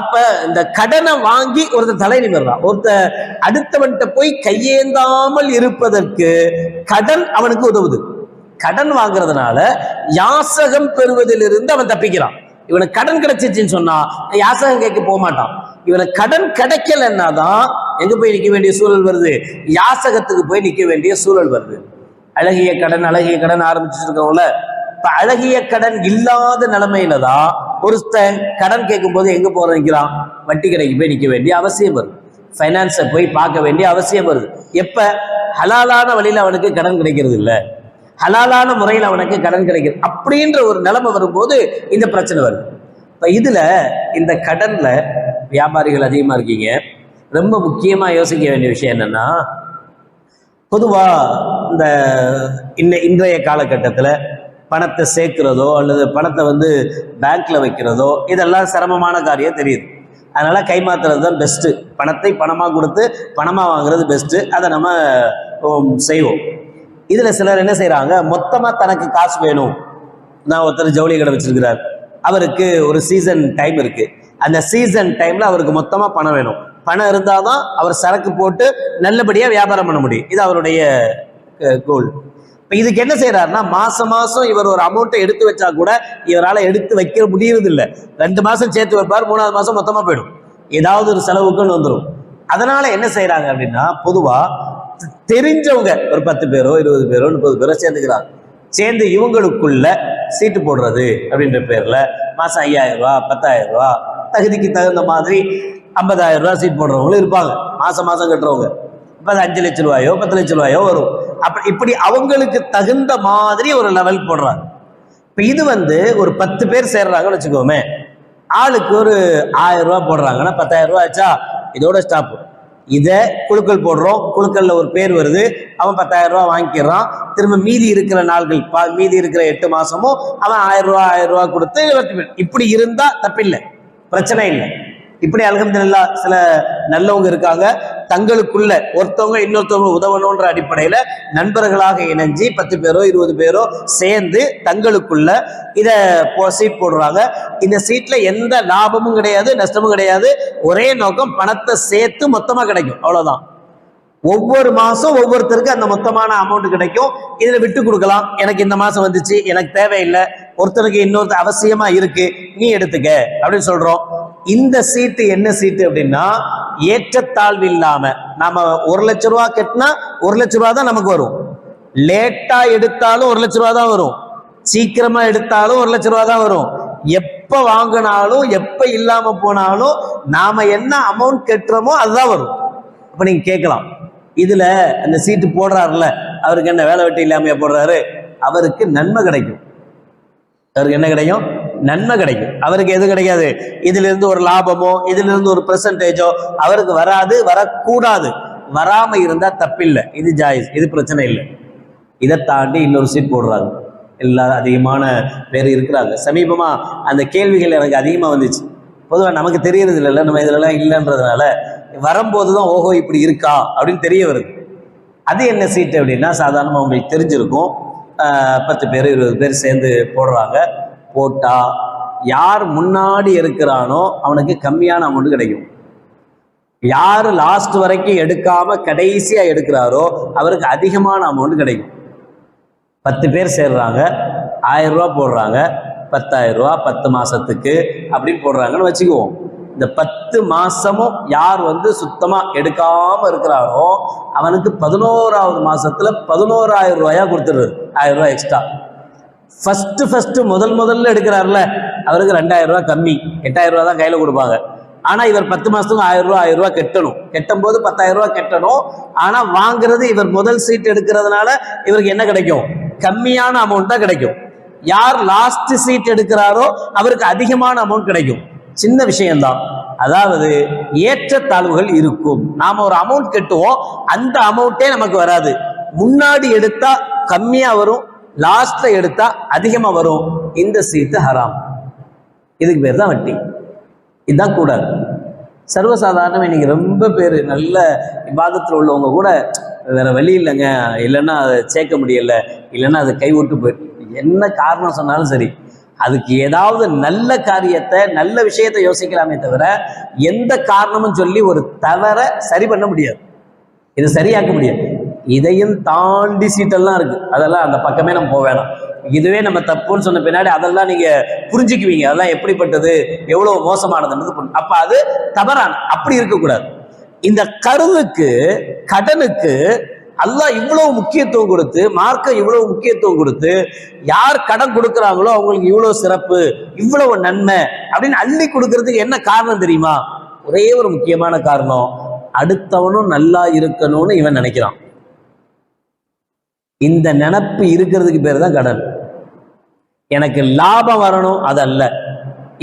அப்ப இந்த கடனை வாங்கி ஒருத்தர் தலை நிமிர்றான், ஒருத்தர் அடுத்தவன்கிட்ட போய் கையேந்தாமல் இருப்பதற்கு கடன் அவனுக்கு உதவுது. கடன் வாங்குறதுனால யாசகம் பெறுவதிலிருந்து அவன் தப்பிக்கிறான். இவனுக்கு கடன் கிடைச்சிச்சுன்னு சொன்னா யாசகம் கேட்க போக மாட்டான். இவனுக்கு கடன் கிடைக்கலன்னா தான் எங்க போய் நிற்க வேண்டிய சூழல் வருது, யாசகத்துக்கு போய் நிற்க வேண்டிய சூழல் வருது. அழகிய கடன் ஆரம்பிச்சுட்டு இருக்கவங்கள இப்ப அழகிய கடன் இல்லாத நிலைமையில தான் ஒருத்தன் கடன் கேட்கும் போது எங்க போற நிற்கிறான், வட்டி கடைக்கு போய் நிற்க வேண்டிய அவசியம் வருது, ஃபைனான்ஸை போய் பார்க்க வேண்டிய அவசியம் வருது. எப்ப ஹலாலான வழியில அவனுக்கு கடன் கிடைக்கிறது இல்லை, ஹலாலான முறையில் அவனுக்கு கடன் கிடைக்கிறது அப்படின்ற ஒரு நிலைமை வரும்போது இந்த பிரச்சனை வருது. இப்ப இதுல இந்த கடன்ல வியாபாரிகள் அதிகமா இருக்கீங்க. ரொம்ப முக்கியமா யோசிக்க வேண்டிய விஷயம் என்னன்னா, பொதுவா இந்த இன்றைய காலகட்டத்தில் பணத்தை சேர்க்கிறதோ அல்லது பணத்தை பேங்க்ல வைக்கிறதோ இதெல்லாம் சிரமமான காரியம் தெரியுது. அதனால கைமாத்துறது தான் பெஸ்ட்டு. பணத்தை பணமாக கொடுத்து பணமாக வாங்குறது பெஸ்ட்டு. அதை நம்ம செய்வோம். இதில் சிலர் என்ன செய்கிறாங்க, மொத்தமாக தனக்கு காசு வேணும். நான் ஒருத்தர் ஜவுளி கடை வச்சிருக்கிறார், அவருக்கு ஒரு சீசன் டைம் இருக்கு. அந்த சீசன் டைம்ல அவருக்கு மொத்தமாக பணம் வேணும். பணம் இருந்தால் தான் அவர் சரக்கு போட்டு நல்லபடியாக வியாபாரம் பண்ண முடியும். இது அவருடைய கோல். இப்போ இதுக்கு என்ன செய்யறாருன்னா, மாசம் மாசம் இவர் ஒரு அமௌண்ட்டை எடுத்து வச்சா கூட இவரால் எடுத்து வைக்க முடியறது இல்லை. 2 மாசம் சேர்த்து வைப்பார், 3வது மாசம் மொத்தமாக போயிடும், ஏதாவது ஒரு செலவுக்குன்னு வந்துடும். அதனால என்ன செய்யறாங்க அப்படின்னா, பொதுவா தெரிஞ்சவங்க ஒரு 10 பேரோ 20 பேரோ 30 பேரோ சேர்ந்துக்கிறாங்க. சேர்ந்து இவங்களுக்குள்ள சீட்டு போடுறது அப்படின்ற பேர்ல மாசம் 5000 ரூபாய் 10,000 ரூபாய் தகுதிக்கு தகுந்த மாதிரி 50,000 ரூபாய் சீட் போடுறவங்களும் இருப்பாங்க. மாசம் கட்டுறவங்க. இப்போ அது 5 லட்சம் ரூபாயோ 10 லட்சம் ரூபாயோ வரும். இப்படி அவங்களுக்கு தகுந்த மாதிரி ஒரு லெவல் போடுறாங்க. இப்போ இது ஒரு 10 பேர் சேர்றாங்கன்னு வச்சுக்கோமே, ஆளுக்கு ஒரு 1000 ரூபாய் போடுறாங்கன்னா 10,000 ரூபாய் ஆச்சா, இதோட ஸ்டாப். இதை குழுக்கள் போடுறோம், குழுக்கள்ல ஒரு பேர் வருது, அவன் 10,000 ரூபாய் வாங்கிக்கிறான். திரும்ப மீதி இருக்கிற நாள்கள், மீதி இருக்கிற 8 மாசமும் அவன் 1000 ரூபாய் கொடுத்து இப்படி இருந்தா தப்பில்லை, பிரச்சனை இல்லை. இப்படி அல்ஹம்துலில்லாஹ் சில நல்லவங்க இருக்காங்க, தங்களுக்குள்ள ஒருத்தவங்க இன்னொருத்தவங்க உதவணுன்ற அடிப்படையில நண்பர்களாக இணைஞ்சு 10 பேரோ 20 பேரோ சேர்ந்து தங்களுக்குள்ள இதை சீட் போடுறாங்க. இந்த சீட்ல எந்த லாபமும் கிடையாது, நஷ்டமும் கிடையாது. ஒரே நோக்கம், பணத்தை சேர்த்து மொத்தமா கிடைக்கும், அவ்வளவுதான். ஒவ்வொரு மாசம் ஒவ்வொருத்தருக்கு அந்த மொத்தமான அமௌண்ட் கிடைக்கும். இதுல விட்டு கொடுக்கலாம், எனக்கு இந்த மாசம் வந்துச்சு, எனக்கு தேவையில்லை, ஒருத்தருக்கு இன்னொருத்தர் அவசியமா இருக்கு, நீ எடுத்துக்க அப்படின்னு சொல்றோம். இந்த சீட்டு என்ன சீட்டு அப்படின்னா, ஏற்றத்தாழ்வு இல்லாம நாம 1 லட்சம் ரூபாய் கட்டினா 1 லட்சம் ரூபாய் தான் நமக்கு வரும். லேட்டா எடுத்தாலும் 1 லட்சம் ரூபாய் தான் வரும், சீக்கிரமா எடுத்தாலும் 1 லட்சம் ரூபாய் தான் வரும். எப்ப வாங்கினாலும் எப்ப இல்லாம போனாலும் நாம என்ன அமௌண்ட் கட்டுறோமோ அதுதான் வரும். அப்ப நீங்க கேட்கலாம், இதுல அந்த சீட்டு போடுறாருல, அவருக்கு என்ன வேலை வெட்டி இல்லாமையா போடுறாரு? அவருக்கு நன்மை கிடைக்கும். அவருக்கு என்ன கிடைக்கும்? நன்மை கிடைக்கும். அவருக்கு எது கிடைக்காது, இதுல இருந்து ஒரு லாபமோ இதுல இருந்து ஒரு பெர்சன்டேஜோ அவருக்கு வராது, வரக்கூடாது. வராம இருந்தா தப்பில்லை, இது ஜாயிஸ், இது பிரச்சனை இல்லை. இதை தாண்டி இன்னொரு சீட் போடுறாங்க. எல்லாரும் அதிகமான பேர் இருக்கிறாங்க. சமீபமா அந்த கேள்விகள் எனக்கு அதிகமா வந்துச்சு. பொதுவாக நமக்கு தெரியறது இல்லைல்ல, நம்ம இதுலலாம் இல்லைன்றதுனால வரும்போதுதான் ஓஹோ இப்படி இருக்கா அப்படின்னு தெரிய வருது. அது என்ன சீட்டு அப்படின்னா, சாதாரணமாக உங்களுக்கு தெரிஞ்சிருக்கும், 10 பேர் 20 பேர் சேர்ந்து போடுறாங்க. போட்டா யார் முன்னாடி இருக்கிறானோ அவனுக்கு கம்மியான அமௌண்ட் கிடைக்கும். யார் லாஸ்ட் வரைக்கும் எடுக்காம கடைசியா எடுக்கிறாரோ அவருக்கு அதிகமான அமௌண்ட் கிடைக்கும். 10 பேர் சேர்றாங்க, 1000 ரூபாய் போடுறாங்க, 10,000 ரூபாய் 10 மாசத்துக்கு அப்படின்னு போடுறாங்கன்னு வச்சுக்குவோம். இந்த 10 மாசமும் யார் சுத்தமா எடுக்காம இருக்கிறாரோ அவனுக்கு 11வது மாசத்துல 11,000 ரூபாயா கொடுத்துடுறது, 1000 ரூபாய் எக்ஸ்ட்ரா. ஃபர்ஸ்ட் முதல்ல எடுக்கிறாருல அவருக்கு 2,000 ரூபாய் கம்மி, 8,000 ரூபாய் தான் கையில கொடுப்பாங்க. ஆனா இவர் 10 மாசத்துக்கு 1000 ரூபாய் கட்டணும். கட்டும் போது 10,000 ரூபாய் கட்டணும். ஆனா வாங்குறது இவர் முதல் சீட் எடுக்கிறதுனால இவருக்கு என்ன கிடைக்கும்? கம்மியான அமௌண்ட் தான் கிடைக்கும். யார் லாஸ்ட் சீட் எடுக்கிறாரோ அவருக்கு அதிகமான அமௌண்ட் கிடைக்கும். சின்ன விஷயம்தான். அதாவது ஏற்றத்தாழ்வுகள் இருக்கும். நாம ஒரு அமௌண்ட் கட்டுவோம், அந்த அமௌண்ட்டே நமக்கு வராது. முன்னாடி எடுத்தா கம்மியா வரும், லாஸ்ட்ல எடுத்தா அதிகமா வரும். இந்த சீட்டு ஹராம். இதுக்கு பேர் தான் வட்டி. இதுதான் கூடாது. சர்வசாதாரணம் இன்னைக்கு ரொம்ப பேர் நல்ல இபாதத்தில் உள்ளவங்க கூட வேற வழி இல்லைங்க, இல்லைன்னா அதை சேர்க்க முடியல, இல்லைன்னா அதை கைவிட்டு போயிட்டு என்ன காரணம் சொன்னாலும் சரி, அதுக்கு ஏதாவது நல்ல காரியத்தை நல்ல விஷயத்தை யோசிக்கலாமே தவிர எந்த காரணமும் சொல்லி ஒரு தவற சரி பண்ண முடியாது, இதை சரியாக்க முடியாது. இதையும் தாண்டி சீட்டெல்லாம் இருக்கு, அதெல்லாம் அந்த பக்கமே நம்ம போக வேணாம். இதுவே நம்ம தப்புன்னு சொன்ன பின்னாடி அதெல்லாம் நீங்க புரிஞ்சுக்குவீங்க, அதெல்லாம் எப்படிப்பட்டது, எவ்வளவு மோசமானதுன்றது. அப்ப அது தவறான, அப்படி இருக்கக்கூடாது. இந்த கருதுக்கு, கடனுக்கு அல்லாஹ் இவ்வளவு முக்கியத்துவம் கொடுத்து, மார்க்க இவ்வளவு முக்கியத்துவம் கொடுத்து, யார் கடன் கொடுக்குறாங்களோ அவங்களுக்கு இவ்வளவு சிறப்பு, இவ்வளவு நன்மை அப்படின்னு அள்ளி கொடுக்கறதுக்கு என்ன காரணம் தெரியுமா? ஒரே ஒரு முக்கியமான காரணம், அடுத்தவனும் நல்லா இருக்கணும்னு இவன் நினைக்கிறான். இந்த நினைப்பு இருக்கிறதுக்கு பேர் தான் கடன். எனக்கு லாபம் வரணும் அது அல்ல.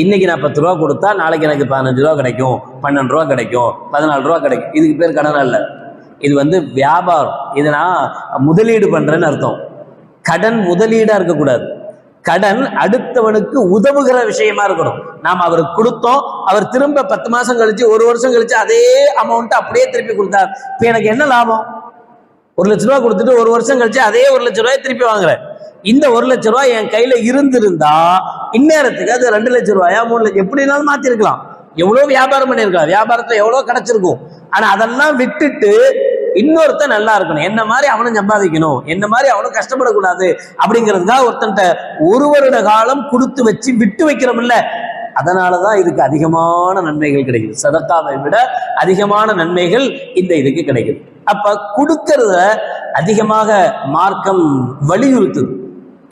இன்னைக்கு நான் 10 ரூபா கொடுத்தா நாளைக்கு எனக்கு 15 ரூபா கிடைக்கும், 12 ரூபா கிடைக்கும், 14 ரூபா கிடைக்கும். இதுக்கு பேர் கடன் அல்ல. இது வியாபாரம். இது நான் முதலீடு பண்றேன்னு அர்த்தம். கடன் முதலீடா இருக்கக்கூடாது. கடன் அடுத்தவனுக்கு உதவுகிற விஷயமா இருக்கணும். நாம் அவருக்கு கொடுத்தோம், அவர் திரும்ப 10 மாசம் கழிச்சு, 1 வருஷம் கழிச்சு அதே அமௌண்ட் அப்படியே திருப்பி கொடுத்தார். இப்ப எனக்கு என்ன லாபம்? 1 லட்ச ரூபா கொடுத்துட்டு 1 வருஷம் கழிச்சு அதே 1 லட்ச ரூபாய் திருப்பி வாங்குறேன். இந்த 1 லட்ச ரூபாய் என் கையில இருந்திருந்தா இந்நேரத்துக்கு அது 2 லட்ச ரூபாயா 3 லட்சம் எப்படினாலும் மாத்திருக்கலாம். எவ்வளவு வியாபாரம் பண்ணிருக்கலாம், வியாபாரத்துல எவ்வளவு கிடைச்சிருக்கும். ஆனா அதெல்லாம் விட்டுட்டு இன்னொருத்த நல்லா இருக்கணும், என்ன மாதிரி அவனும் சம்பாதிக்கணும், என்ன மாதிரி அவனும் கஷ்டப்படக்கூடாது அப்படிங்கிறதுக்காக ஒருத்தன்ட்ட 1 வருட காலம் கொடுத்து வச்சு விட்டு வைக்கிறோம் இல்ல, அதனாலதான் இதுக்கு அதிகமான நன்மைகள் கிடைக்குது. சதக்காவை விட அதிகமான நன்மைகள் இந்த இதுக்கு கிடைக்குது. அப்ப கொடுக்கறத அதிகமாக மார்க்கம் வலியுறுத்துது.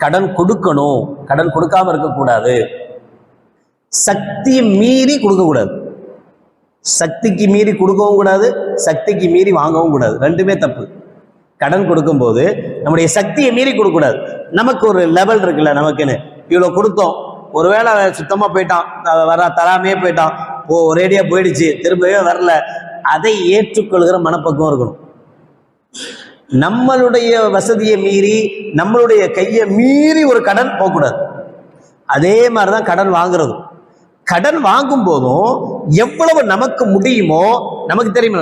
கடன் கொடுக்கணும், கடன் கொடுக்காம இருக்கக்கூடாது, சக்தியை மீறி கொடுக்க கூடாது. சக்திக்கு மீறி கொடுக்கவும் கூடாது, சக்திக்கு மீறி வாங்கவும் கூடாது. ரெண்டுமே தப்பு. கடன் கொடுக்கும் போது நம்முடைய சக்தியை மீறி கொடுக்க கூடாது. நமக்கு ஒரு லெவல் இருக்குல்ல, நமக்குன்னு இவ்வளவு கொடுத்தோம், ஒருவேளை சுத்தமா போயிட்டான், தராமே போயிட்டான், ஒரேடியா போயிடுச்சு, திரும்பவே வரல, அதை ஏற்றுக்கொள்கிற மனப்பக்குவம் இருக்கணும். நம்மளுடைய வசதியை மீறி, நம்மளுடைய கையை மீறி ஒரு கடன் போகக்கூடாது. அதே மாதிரிதான் கடன் வாங்குறது. கடன் வாங்கும் போதும் எவ்வளவு நமக்கு முடியுமோ, நமக்கு தெரியுமா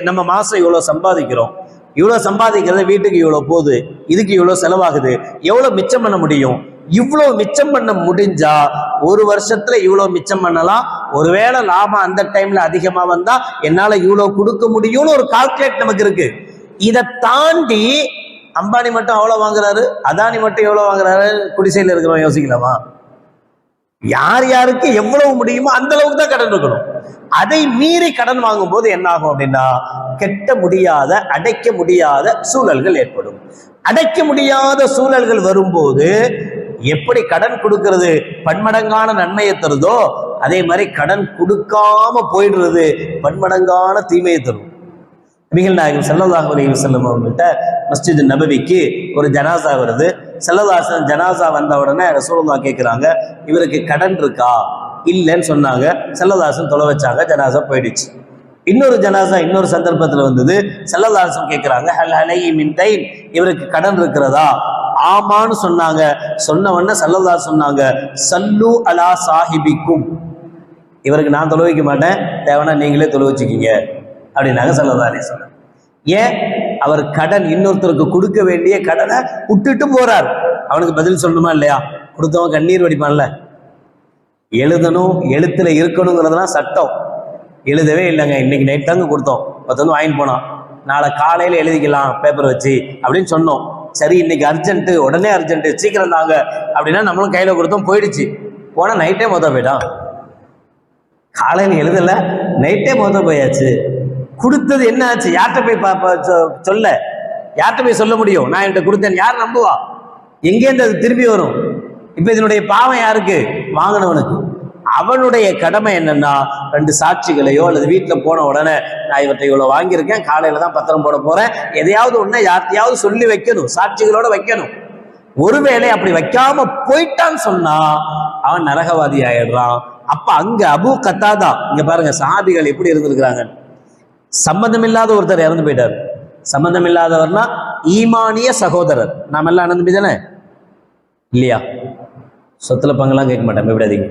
நம்ம மாசம் இவ்வளவு சம்பாதிக்கிறோம், இவ்வளவு சம்பாதிக்கிறத வீட்டுக்கு இவ்வளவு போகுது, இதுக்கு இவ்வளவு செலவாகுது, எவ்வளவு மிச்சம் பண்ண முடியும், இவ்வளவு மிச்சம் பண்ண முடிஞ்சா 1 வருஷத்துல இவ்வளவு மிச்சம் பண்ணலாம், ஒருவேளை லாபம் அந்த டைம்ல அதிகமா வந்தா என்னால இவ்வளவு கொடுக்க முடியும்னு ஒரு கால்குலேட் நமக்கு இருக்கு. இதை தாண்டி அம்பானி மட்டும் அவ்வளவு வாங்குறாரு, அதானி மட்டும் எவ்வளவு வாங்குறாரு, குடிசையில் இருக்கிறவன் யோசிக்கலாமா? யார் யாருக்கு எவ்வளவு முடியுமோ அந்த அளவுக்கு தான் கடன் இருக்கணும். அதை மீறி கடன் வாங்கும் போது என்ன ஆகும் அப்படின்னா, கெட்ட முடியாத, அடைக்க முடியாத சூழல்கள் ஏற்படும். அடைக்க முடியாத சூழல்கள் வரும்போது எப்படி கடன் கொடுக்கிறது பன்மடங்கான நன்மையை தருதோ, அதே மாதிரி கடன் கொடுக்காம போயிடுறது பன்மடங்கான தீமையை தரும். நபிகள் நாயகம் ஸல்லல்லாஹு அலைஹி வஸல்லம் அவங்கள்ட்ட மஸ்ஜித் நபவிக்கு ஒரு ஜனாசா வருது. ஸல்லல்லாஹு அலைஹி வஸல்லம் ஜனாசா வந்த உடனே ரசூலுல்லாஹ் கேட்குறாங்க, இவருக்கு கடன் இருக்கா? இல்லைன்னு சொன்னாங்க. ஸல்லல்லாஹு அலைஹி வஸல்லம் தொலை வச்சாங்க, ஜனாசா போயிடுச்சு. இன்னொரு ஜனாசா இன்னொரு சந்தர்ப்பத்தில் வந்தது. ஸல்லல்லாஹு அலைஹி வஸல்லம் கேட்குறாங்க, ஹல் அலைஹி மின் தைன், இவருக்கு கடன் இருக்கிறதா? ஆமான்னு சொன்னாங்க. சொன்ன உடனே ஸல்லல்லாஹு அலைஹி வஸல்லம் சொன்னாங்க, சல்லு அலா சாஹிபிக்கும், இவருக்கு நான் தொலை வைக்க மாட்டேன், தேவைன்னா நீங்களே தொலை வச்சுக்கிங்க அப்படின்னாங்க ஸல்லல்லாஹு அலைஹி வஸல்லம். ஏன்? அவர் கடன், இன்னொருத்தருக்கு கொடுக்க வேண்டிய கடனை விட்டுட்டு போறார். அவனுக்கு பதில் சொல்லணுமா இல்லையா? கொடுத்தவன் கண்ணீர் வடிப்பான்ல. எழுதணும், எழுத்துல இருக்கணுங்கிறதுலாம் சட்டம். எழுதவே இல்லைங்க, இன்னைக்கு நைட் தாங்க கொடுத்தோம், ஒருத்தவங்க வாங்கிட்டு போனான், நாளை காலையில எழுதிக்கலாம் பேப்பர் வச்சு அப்படின்னு சொன்னோம். சரி, இன்னைக்கு அர்ஜென்ட்டு, உடனே அர்ஜென்ட்டு, சீக்கிரம் தாங்க அப்படின்னா நம்மளும் கையில கொடுத்தோம், போயிடுச்சு. போனா நைட்டே மொத்தம் போயிட்டான். காலையில் எழுதல, நைட்டே மொத்தம் போயாச்சு. கொடுத்தது என்ன ஆச்சு? யார்கிட்ட போய் சொல்ல, யார்கிட்ட போய் சொல்ல முடியும்? நான் என்கிட்ட கொடுத்தேன், யார் நம்புவா? எங்கேருந்து அது திரும்பி வரும்? இப்ப இதனுடைய பாவம் யாருக்கு? வாங்கினவனுக்கு. அவனுடைய கடமை என்னன்னா, 2 சாட்சிகளையோ அல்லது வீட்டில் போன உடனே நான் இவற்றை இவ்வளவு வாங்கியிருக்கேன், காலையில தான் பத்திரம் போட போறேன், எதையாவது ஒண்ணு யார்த்தையாவது சொல்லி வைக்கணும், சாட்சிகளோட வைக்கணும். ஒருவேளை அப்படி வைக்காம போயிட்டான்னு சொன்னா அவன் நரகவாதி ஆயிடுறான். அப்ப அங்க அபூ கத்தாதா, இங்க பாருங்க சஹாபிகள் எப்படி இருந்திருக்கிறாங்க. சம்பந்தம் இல்லாத ஒருத்தர் இறந்து போயிட்டார். சம்பந்தம் இல்லாதவர்னா ஈமானிய சகோதரர். நாம எல்லாம் அண்ணன் தம்பி தானே இல்லையா? சொத்துல பங்கெல்லாம் கேட்க மாட்டேன், விடாதீங்க.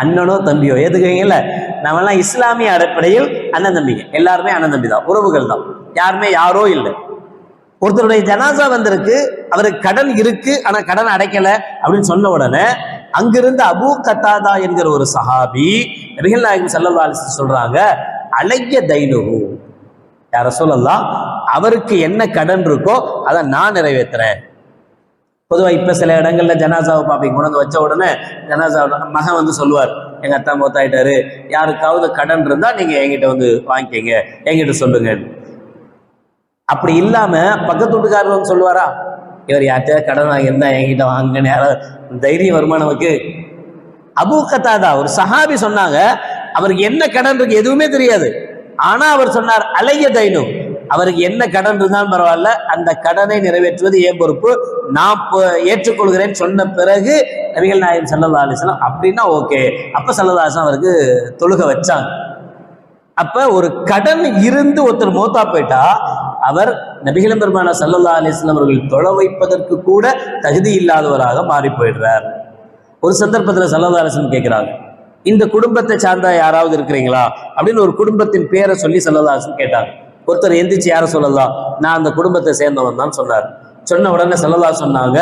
அண்ணனோ தம்பியோ ஏத்துக்குவீங்கல்ல? நாம எல்லாம் இஸ்லாமிய அடிப்படையில் அண்ணன் தம்பிங்க, எல்லாருமே அண்ணன் தம்பி தான், உறவுகள் தான், யாருமே யாரோ இல்லை. ஒருத்தருடைய ஜனாசா வந்திருக்கு, அவருக்கு கடன் இருக்கு, ஆனா கடன் அடைக்கல அப்படின்னு சொன்ன உடனே அங்கிருந்து அபூ கத்தாதா என்கிற ஒரு சஹாபி நபிகள் நாயகம் ஸல்லல்லாஹு அலைஹி வஸல்லம் சொல்றாங்க, அலைய தைனுஹு, யா ரசூலல்லாஹ், அவருக்கு என்ன கடன் இருக்கோ அதை நான் நிறைவேற்றுறேன். பொதுவாக இப்போ சில இடங்கள்ல ஜனாசாவை பார்ப்பீங்க, கொண்டு வந்து வச்ச உடனே ஜனாசா மகன் வந்து சொல்லுவார், எங்கள் அத்தா மூத்தாயிட்டாரு, யாருக்காவது கடன் இருந்தால் நீங்கள் என்கிட்ட வந்து வாங்கிக்கங்க, என்கிட்ட சொல்லுங்க. அப்படி இல்லாம பக்கத்து வீட்டுக்காரர் வந்து சொல்லுவாரா, இவர் யார்கிட்ட கடன் வாங்கியிருந்தா என்கிட்ட வாங்கன்னு யாராவது தைரியம் வருமா நமக்கு? அபூ கத்தாதா ஒரு சஹாபி சொன்னாங்க, அவருக்கு என்ன கடன் இருக்கு எதுவுமே தெரியாது. ஆனா அவர் சொன்னார், அலைய தைனு, அவருக்கு என்ன கடன் இருந்தாலும் பரவாயில்ல, அந்த கடனை நிறைவேற்றுவது என் பொறுப்பு, நான் ஏற்றுக்கொள்கிறேன் சொன்ன பிறகு நபிகள் நாயகம் ஸல்லல்லாஹு அலைஹி வஸல்லம் அப்படின்னா ஓகே. அப்ப ஸல்லல்லாஹு அலைஹி வஸல்லம் அவருக்கு தொழுக வச்சாங்க. அப்ப ஒரு கடன் இருந்து ஒருத்தர் மௌத்தா போயிட்டா அவர் நபிகள் பெருமானார் ஸல்லல்லாஹு அலைஹி வஸல்லம் அவர்கள் தொழ வைப்பதற்கு கூட தகுதி இல்லாதவராக மாறி போயிடுறார். ஒரு சந்தர்ப்பத்தில் ஸல்லல்லாஹு அலைஹி வஸல்லம் கேட்கிறாங்க, இந்த குடும்பத்தை சார்ந்த யாராவது இருக்கிறீங்களா அப்படின்னு ஒரு குடும்பத்தின் பேரை சொல்லி ஸல்லல்லாஹு அலைஹி வஸல்லம் கேட்டாங்க. ஒருத்தர் எந்திரிச்சு யார சொல்லலாம், நான் அந்த குடும்பத்தை சேர்ந்தவன் தான் சொன்னார். சொன்ன உடனே ஸல்லல்லாஹு சொன்னாங்க,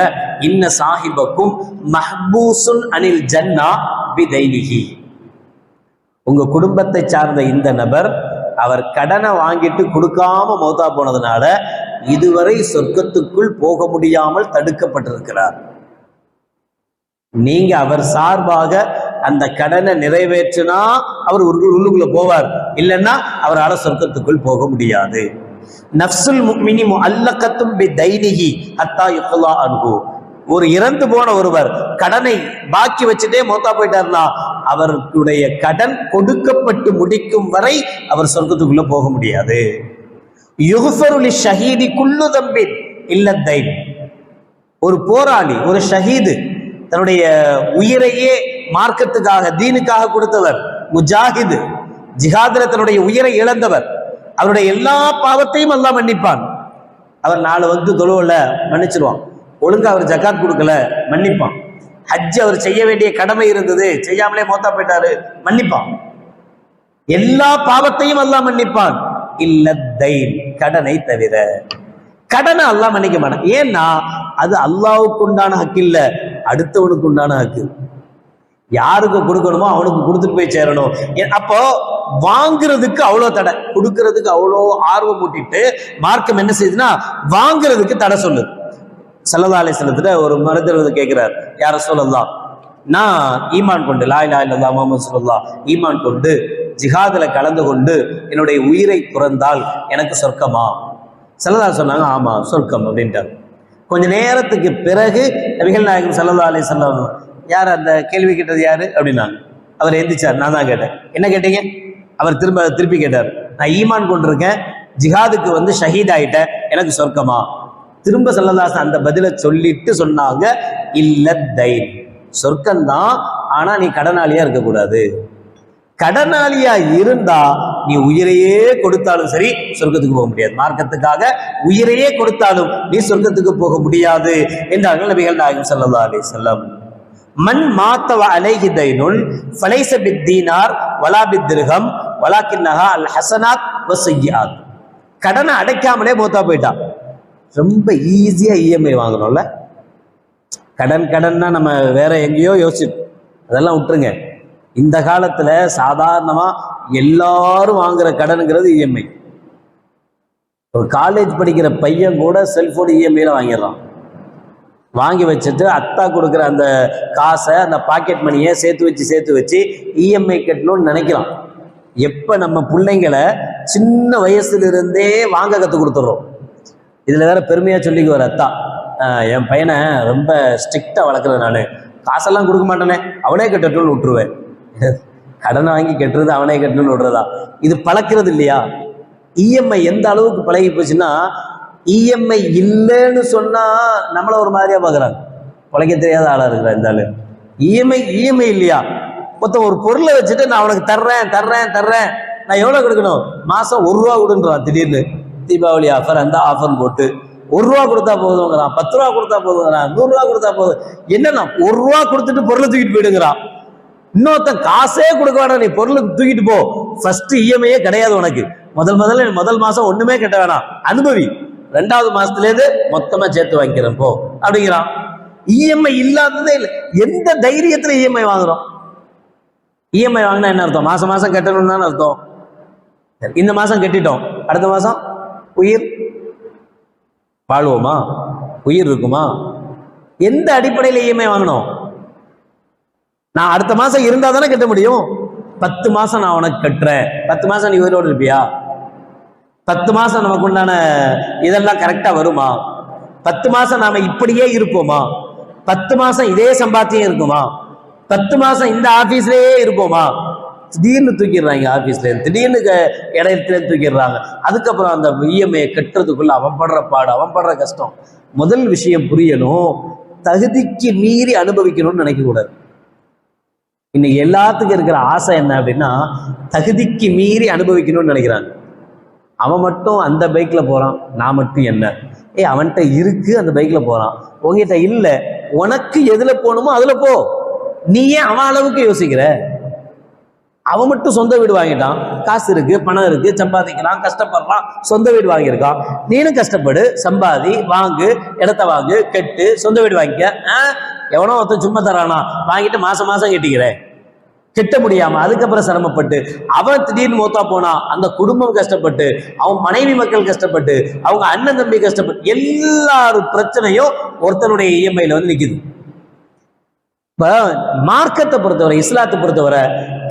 இன்ன சாஹிபக்கும் மஹ்பூசுன் அனில் ஜன்னா பிதைனிஹி, உங்க குடும்பத்தை சார்ந்த இந்த நபர் அவர் கடனை வாங்கிட்டு கொடுக்காம மௌத்தா போனதுனால இதுவரை சொர்க்கத்துக்குள் போக முடியாமல் தடுக்கப்பட்டிருக்கிறார். நீங்க அவர் சார்பாக அந்த கடனை நிறைவேற்றினா அவர் உள்ளுக்குள்ள போவார், இல்லைன்னா அவரால் சொர்க்கத்துக்குள் போக முடியாது. நஃப்சுல் முஃமினி முஅல்லகத்தும் பிதைனிஹி ஹத்தா யுக்லா அன்ஹு, ஒரு இறந்து போன ஒருவர் கடனை பாக்கி வச்சுட்டே மௌத்தா போயிட்டார்னா அவருடைய கடன் கொடுக்கப்பட்டு முடிக்கும் வரை அவர் சொர்க்கத்துக்குள்ள போக முடியாது. யுக்ஃபரு லிஷஹீதி குல்லு தம்பின் இல்ல தைன், ஒரு போராளி, ஒரு ஷஹீது, தன்னுடைய உயிரையே மார்க்கத்துக்காக தீனுக்காக கொடுத்தவர், முஜாஹிது, ஜிஹாதுல தன்னுடைய உயிரை இழந்தவர், அவருடைய எல்லா பாவத்தையும் அல்லாஹ் மன்னிப்பான். அவர் 4 வக்து தொழுவல மன்னிச்சிருவான், ஒழுங்கா அவர் ஜகாத் கொடுக்கல மன்னிப்பான், ஹஜ் அவர் செய்ய வேண்டிய கடமை இருந்தது செய்யாமலே மௌத்தா போயிட்டாரு மன்னிப்பான், எல்லா பாவத்தையும் அல்லாஹ் மன்னிப்பான். இல்ல தைன், கடனை தவிர. கடனை அல்லாஹ் மன்னிக்க மாட்டான். ஏன்னா அது அல்லாஹ்வுக்கு உண்டான ஹக்கு இல்ல, அடுத்தவனுக்கு உண்டான ஹக்கு. யாருக்கு கொடுக்கணுமோ அவனுக்கு கொடுத்துட்டு போய் சேரணும். அப்போ வாங்குறதுக்கு அவ்வளோ தடை, கொடுக்கறதுக்கு அவ்வளோ ஆர்வம் ஊட்டிட்டு மார்க்கம் என்ன செய்யுதுன்னா வாங்குறதுக்கு தடை சொல்லுது. ஸல்லல்லாஹு அலைஹி வஸல்லம் ஒரு மனிதர் வந்து கேட்கிறார், யா ரசூலல்லாஹ், நான் ஈமான் கொண்டு லா இலாஹா இல்லல்லாஹ் முஹம்மது ரசூலுல்லாஹ் ஈமான் கொண்டு ஜிஹாதுல கலந்து கொண்டு என்னுடைய உயிரை துறந்தால் எனக்கு சொர்க்கமா? ஸல்லல்லாஹு சொன்னாங்க, ஆமா சொர்க்கம் அப்படின்ட்டார். கொஞ்ச நேரத்துக்கு பிறகு நபிகள் நாயகம் ஸல்லல்லாஹு அலைஹி வஸல்லம், யார் அந்த கேள்வி கேட்டது யாரு அப்படின்னாங்க. அவர் எந்திரிச்சார், நான் தான் கேட்டேன். என்ன கேட்டீங்க? அவர் திருப்பி கேட்டார், நான் ஈமான் கொண்டிருக்கேன், ஜிஹாதுக்கு வந்து ஷஹீத் ஆயிட்டேன், எனக்கு சொர்க்கமா? திரும்ப ஸல்லல்லாஹு அந்த பதிலை சொல்லிட்டு சொன்னாங்க, இல்ல தைன், சொர்க்கம்தான், ஆனா நீ கடனாளியா இருக்கக்கூடாது. கடனாளியா இருந்தா நீ உயிரையே கொடுத்தாலும் சரி சொர்க்கத்துக்கு போக முடியாது. மார்க்கத்துக்காக உயிரையே கொடுத்தாலும் நீ சொர்க்கத்துக்கு போக முடியாது என்றார்கள் நபிகள் நாயகம் ஸல்லல்லாஹு அலைஹி வஸல்லம். மன் மாத்த வ அலைஹி தைனுன் ஃபலைஸ பித்தீனார் வலா பித்திர்ஹம் வலாக்கின்னஹா அல் ஹஸனாத் வஸ்ஸய்யிஆத். கடனை அடைக்காமலே மௌத்தா போயிட்டான். ரொம்ப ஈஸியா இஎம்ஐ வாங்கணும்ல. கடன்னா நம்ம வேற எங்கேயோ யோசிச்சு அதெல்லாம் விட்டுருங்க. இந்த காலத்துல சாதாரணமா எல்லாரும் வாங்குற கடனுங்கிறது இஎம்ஐ. ஒரு காலேஜ் படிக்கிற பையன் கூட செல்போன் இஎம்ஐல வாங்கிடலாம். வாங்கி வச்சுட்டு அத்தா கொடுக்குற அந்த காசை, அந்த பாக்கெட் மணியை சேர்த்து வச்சு இஎம்ஐ கட்டணும்னு நினைக்கலாம். எப்ப நம்ம பிள்ளைங்களை சின்ன வயசுல இருந்தே வாங்க கத்து கொடுத்துட்றோம். இதுல வேற பெருமையா சொல்லிக்குவார் அத்தா, என் பையனை ரொம்ப ஸ்ட்ரிக்டா வளர்க்குறேன், நான் காசெல்லாம் கொடுக்க மாட்டேனே, அவனே கட்டட்டும்னு விட்டுருவேன். கடனை வாங்கி கட்டுறது அவனே கட்டணும்னு விடுறதா? இது பழக்கிறது இல்லையா? இஎம்ஐ எந்த அளவுக்கு பழகி போச்சுன்னா, இஎம்ஐ இல்லைன்னு சொன்னா நம்மள ஒரு மாதிரியா பாக்குறாங்க. பழக்க தெரியாத ஆளா இருக்கிற இந்த ஆளு. இஎம்ஐ இல்லையா? மொத்தம் ஒரு பொருளை வச்சுட்டு நான் அவனுக்கு தர்றேன், நான் எவ்வளவு கொடுக்கணும்? மாசம் 1 ரூபா கொடுன்றான். திடீர்னு தீபாவளி ஆஃபர், அந்த ஆஃபர் போட்டு 1 ரூபா கொடுத்தா போதுங்கிறான், 10 ரூபா கொடுத்தா போதுங்கிறான், 100 ரூபா கொடுத்தா போதும். என்னன்னா 1 ரூபா கொடுத்துட்டு பொருளை தூக்கிட்டு போயிடுங்கிறான். இன்னொருத்தன் காசே கொடுக்க வேணாம், நீ பொருளுக்கு தூக்கிட்டு போ, ஃபர்ஸ்ட் இஎம்ஐயே கிடையாது உனக்கு, முதல் மாசம் ஒண்ணுமே கட்ட வேணாம், அனுபவி, 2வது மாசத்துல இருந்து மொத்தமா சேர்த்து வாங்கிக்கிறேன் போ அப்படிங்கிறான். இஎம்ஐ இல்லாததே இல்லை. எந்த தைரியத்துல இஎம்ஐ வாங்குறோம்? இஎம்ஐ வாங்கினா என்ன அர்த்தம்? மாசம் கட்டணும்னு தானே அர்த்தம். இந்த மாசம் கட்டிட்டோம், அடுத்த மாசம் உயிர் வாழ்வோமா? உயிர் இருக்குமா? எந்த அடிப்படையில் இஎம்ஐ வாங்கணும்? நான் அடுத்த மாசம் இருந்தா தானே கட்ட முடியும். 10 மாசம் நான் உனக்கு கட்டுறேன். 10 மாசம் நீ உயிரோடு இருப்பியா? 10 மாசம் நமக்கு உண்டான இதெல்லாம் கரெக்டா வருமா? 10 மாசம் நாம இப்படியே இருப்போமா? 10 மாசம் இதே சம்பாத்தியம் இருக்குமா? 10 மாசம் இந்த ஆபீஸ்லயே இருப்போமா? திடீர்னு தூக்கிடுறாங்க ஆபீஸ்ல, திடீர்னு இடத்துல தூக்கிடுறாங்க. அதுக்கப்புறம் அந்த இஎம்ஐ கட்டுறதுக்குள்ள அவன் படுற பாடு, அவன் படுற கஷ்டம். முதல் விஷயம் புரியணும், தகுதிக்கு மீறி அனுபவிக்கணும்னு நினைக்க கூடாது. இன்னைக்கு எல்லாத்துக்கும் இருக்கிற ஆசை என்ன அப்படின்னா, தகுதிக்கு மீறி அனுபவிக்கணும்னு நினைக்கிறாங்க. அவன் மட்டும் அந்த பைக்ல போறான், நான் மட்டும் என்ன? அவன்கிட்ட இருக்கு அந்த பைக்ல போறான், உங்ககிட்ட இல்ல. உனக்கு எதுல போகணுமோ அதுல போ. நீ ஏன் அவன் அளவுக்கு யோசிக்கிற? அவன் மட்டும் சொந்த வீடு வாங்கிட்டான், காசு இருக்கு, பணம் இருக்கு, சம்பாதிக்கலாம், கஷ்டப்படுறான், சொந்த வீடு வாங்கியிருக்கான். நீனும் கஷ்டப்படு, சம்பாதி, வாங்கு, இடத்த வாங்கு, கெட்டு, சொந்த வீடு வாங்கிக்க. எவனோ ஒருத்தன் சும்மா தரானா, வாங்கிட்டு மாசம் மாசம் கட்டிக்கிறேன். கெட்ட முடியாம அதுக்கப்புறம் சிரமப்பட்டு அவன் திடீர்னு மூத்தா போனா, அந்த குடும்பம் கஷ்டப்பட்டு, அவன் மனைவி மக்கள் கஷ்டப்பட்டு, அவங்க அண்ணன் தம்பி கஷ்டப்பட்டு, எல்லாரும் பிரச்சனையும் ஒருத்தனுடைய இஎம்ஐல வந்து நிக்குது. இப்ப மார்க்கத்தை பொறுத்தவரை, இஸ்லாத்தை பொறுத்தவரை,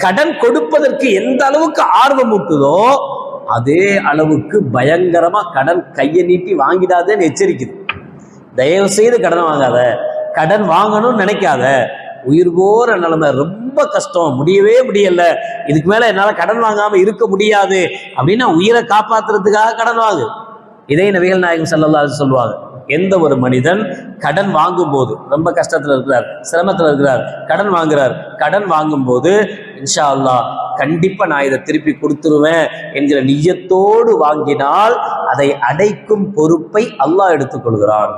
கடன் கொடுப்பதற்கு எந்த அளவுக்கு ஆர்வம் ஊட்டுதோ அதே அளவுக்கு பயங்கரமா கடன் கையை நீட்டி வாங்கிடாதேன்னு எச்சரிக்குது. தயவு செய்து கடன் வாங்காத, கடன் வாங்கணும்னு நினைக்காத. உயிர் போற நிலைமை, ரொம்ப கஷ்டம், முடியவே முடியல, இதுக்கு மேல என்னால கடன் வாங்காம இருக்க முடியாது அப்படின்னா உயிரை காப்பாத்துறதுக்காக கடன் வாங்கு. இதை நபிகள் நாயகம் ஸல்லல்லாஹு அலைஹி வஸல்லம் சொல்லுவாங்க. எந்த ஒரு மனிதன் கடன் வாங்கும் போது ரொம்ப கஷ்டத்துல இருக்கிறார், சிரமத்துல இருக்கிறார், கடன் வாங்குறார், கடன் வாங்கும் போது இன்ஷா அல்லாஹ் கண்டிப்பா நான் இதை திருப்பி கொடுத்துருவேன் என்கிற நிய்யத்தோடு வாங்கினால் அதை அடைக்கும் பொறுப்பை அல்லாஹ் எடுத்துக்கொள்கிறான்.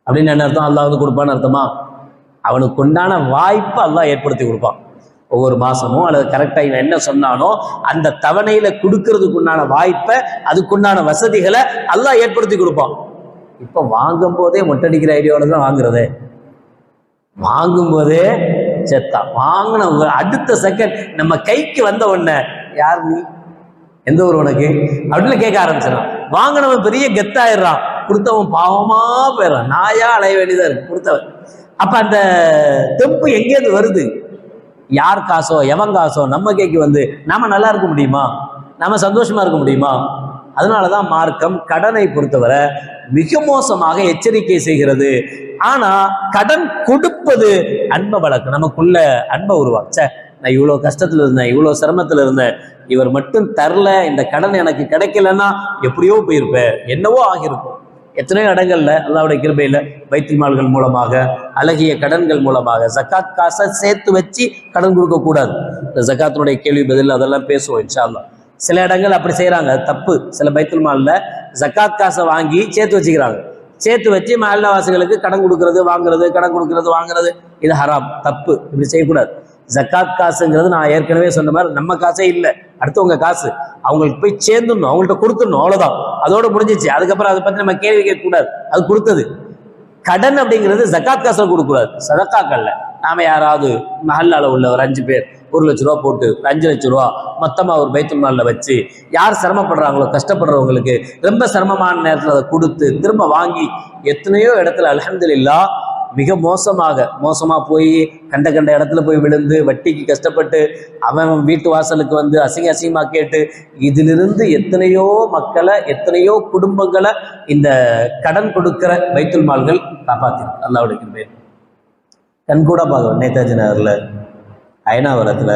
அப்படின்னு என்ன அர்த்தம்? அல்லாஹ் வந்து கொடுப்பான்னு அர்த்தமா? அவனுக்கு உண்டான வாய்ப்பை அல்லாஹ் ஏற்படுத்தி கொடுப்பான். ஒவ்வொரு மாசமும் அல்லது கரெக்டா இவன் என்ன சொன்னானோ அந்த தவணையில கொடுக்கறதுக்கு உண்டான வாய்ப்பை, அதுக்குண்டான வசதிகளை அல்லாஹ் ஏற்படுத்தி கொடுப்பான். இப்ப வாங்கும் போதே மொட்டடிக்கிற ஐடியாவோட தான் வாங்குறதே. வாங்கும் போதே செத்தா, வாங்கின அடுத்த செகண்ட் நம்ம கைக்கு வந்த உடனே யார் நீ, எந்த ஊர் உனக்கு அப்படின்னு கேட்க ஆரம்பிச்சிடறான். வாங்கினவன் பெரிய கெத்தாயிடுறான், கொடுத்தவன் பாவமா போயிடறான், நாயா அலைய வேண்டியதா இருக்கு கொடுத்தவன். அப்ப அந்த தெம்பு எங்கேருந்து வருது? யார் காசோ எவன் காசோ நம்ம கைக்கு வந்து நாம நல்லா இருக்க முடியுமா? நாம சந்தோஷமா இருக்க முடியுமா? அதனாலதான் மார்க்கம் கடனை பொறுத்தவரை மிக மோசமாக எச்சரிக்கை செய்கிறது. ஆனா கடன் கொடுப்பது அன்பை வளர்க்க, நமக்குள்ள அன்பை உருவாச்ச. நான் இவ்வளவு கஷ்டத்துல இருந்தேன், இவ்வளவு சிரமத்துல இருந்தேன், இவர் மட்டும் தரல, இந்த கடன் எனக்கு கிடைக்கலன்னா எப்படியோ போயிருப்பேன், என்னவோ ஆகியிருக்கும். எத்தனையோ இடங்கள்ல அல்லாஹ்வுடைய கிருபையில பைத்துல் மால்கள் மூலமாக, அழகிய கடன்கள் மூலமாக, ஜக்காத் காசை சேர்த்து வச்சு கடன் கொடுக்க கூடாது. இந்த ஜக்காத்தினுடைய கேள்வி பதில் அதெல்லாம் பேசுவோம் இன்ஷா அல்லாஹ். சில இடங்கள் அப்படி செய்யறாங்க, தப்பு. சில பைத்துல் மால்ல ஜக்காத் காசை வாங்கி சேர்த்து வச்சுக்கிறாங்க. சேர்த்து வச்சு மஹல்லாவாசிகளுக்கு கடன் கொடுக்கறது வாங்குறது, கடன் கொடுக்கறது வாங்குறது, இது ஹராம், தப்பு. இப்படி செய்யக்கூடாது. ஜக்காத் காசுங்கிறது நான் ஏற்கனவே சொன்ன மாதிரி நம்ம காசே இல்லை, அடுத்தவங்க காசு. அவங்களுக்கு போய் சேர்ந்துடணும், அவங்கள்ட்ட கொடுத்துடணும், அவ்வளவுதான், அதோட முடிஞ்சிச்சு. அதுக்கப்புறம் அதை பத்தி நம்ம கேள்வி கேட்கக்கூடாது, அது கொடுத்தது. கடன் அப்படிங்கிறது ஜக்காத் காசுல கொடுக்கக்கூடாது, சதக்காக்கள்ல. நாம யாராவது மஹல்லால உள்ள ஒரு 5 பேர் 1 லட்ச ரூபா போட்டு 5 லட்ச ரூபா மொத்தமா ஒரு பைத்துல் மால்ல வச்சு, யார் சிரமப்படுறாங்களோ, கஷ்டப்படுறவங்களுக்கு ரொம்ப சிரமமான நேரத்தில் அதை கொடுத்து திரும்ப வாங்கி, எத்தனையோ இடத்துல அல்ஹம்துலில்லாஹ் மிக மோசமா போய் கண்ட இடத்துல போய் விழுந்து வட்டிக்கு கஷ்டப்பட்டு அவன் வீட்டு வாசலுக்கு வந்து அசிங்கமா கேட்டு, இதிலிருந்து எத்தனையோ மக்களை, எத்தனையோ குடும்பங்களை இந்த கடன் கொடுக்கிற பைத்துல் மால்கள் காப்பாத்திருக்கு. அல்லாஹ்வுடைய பேர் கண்கூட பார்க்கணும். நேதாஜி நகர்ல, அயனாவரத்துல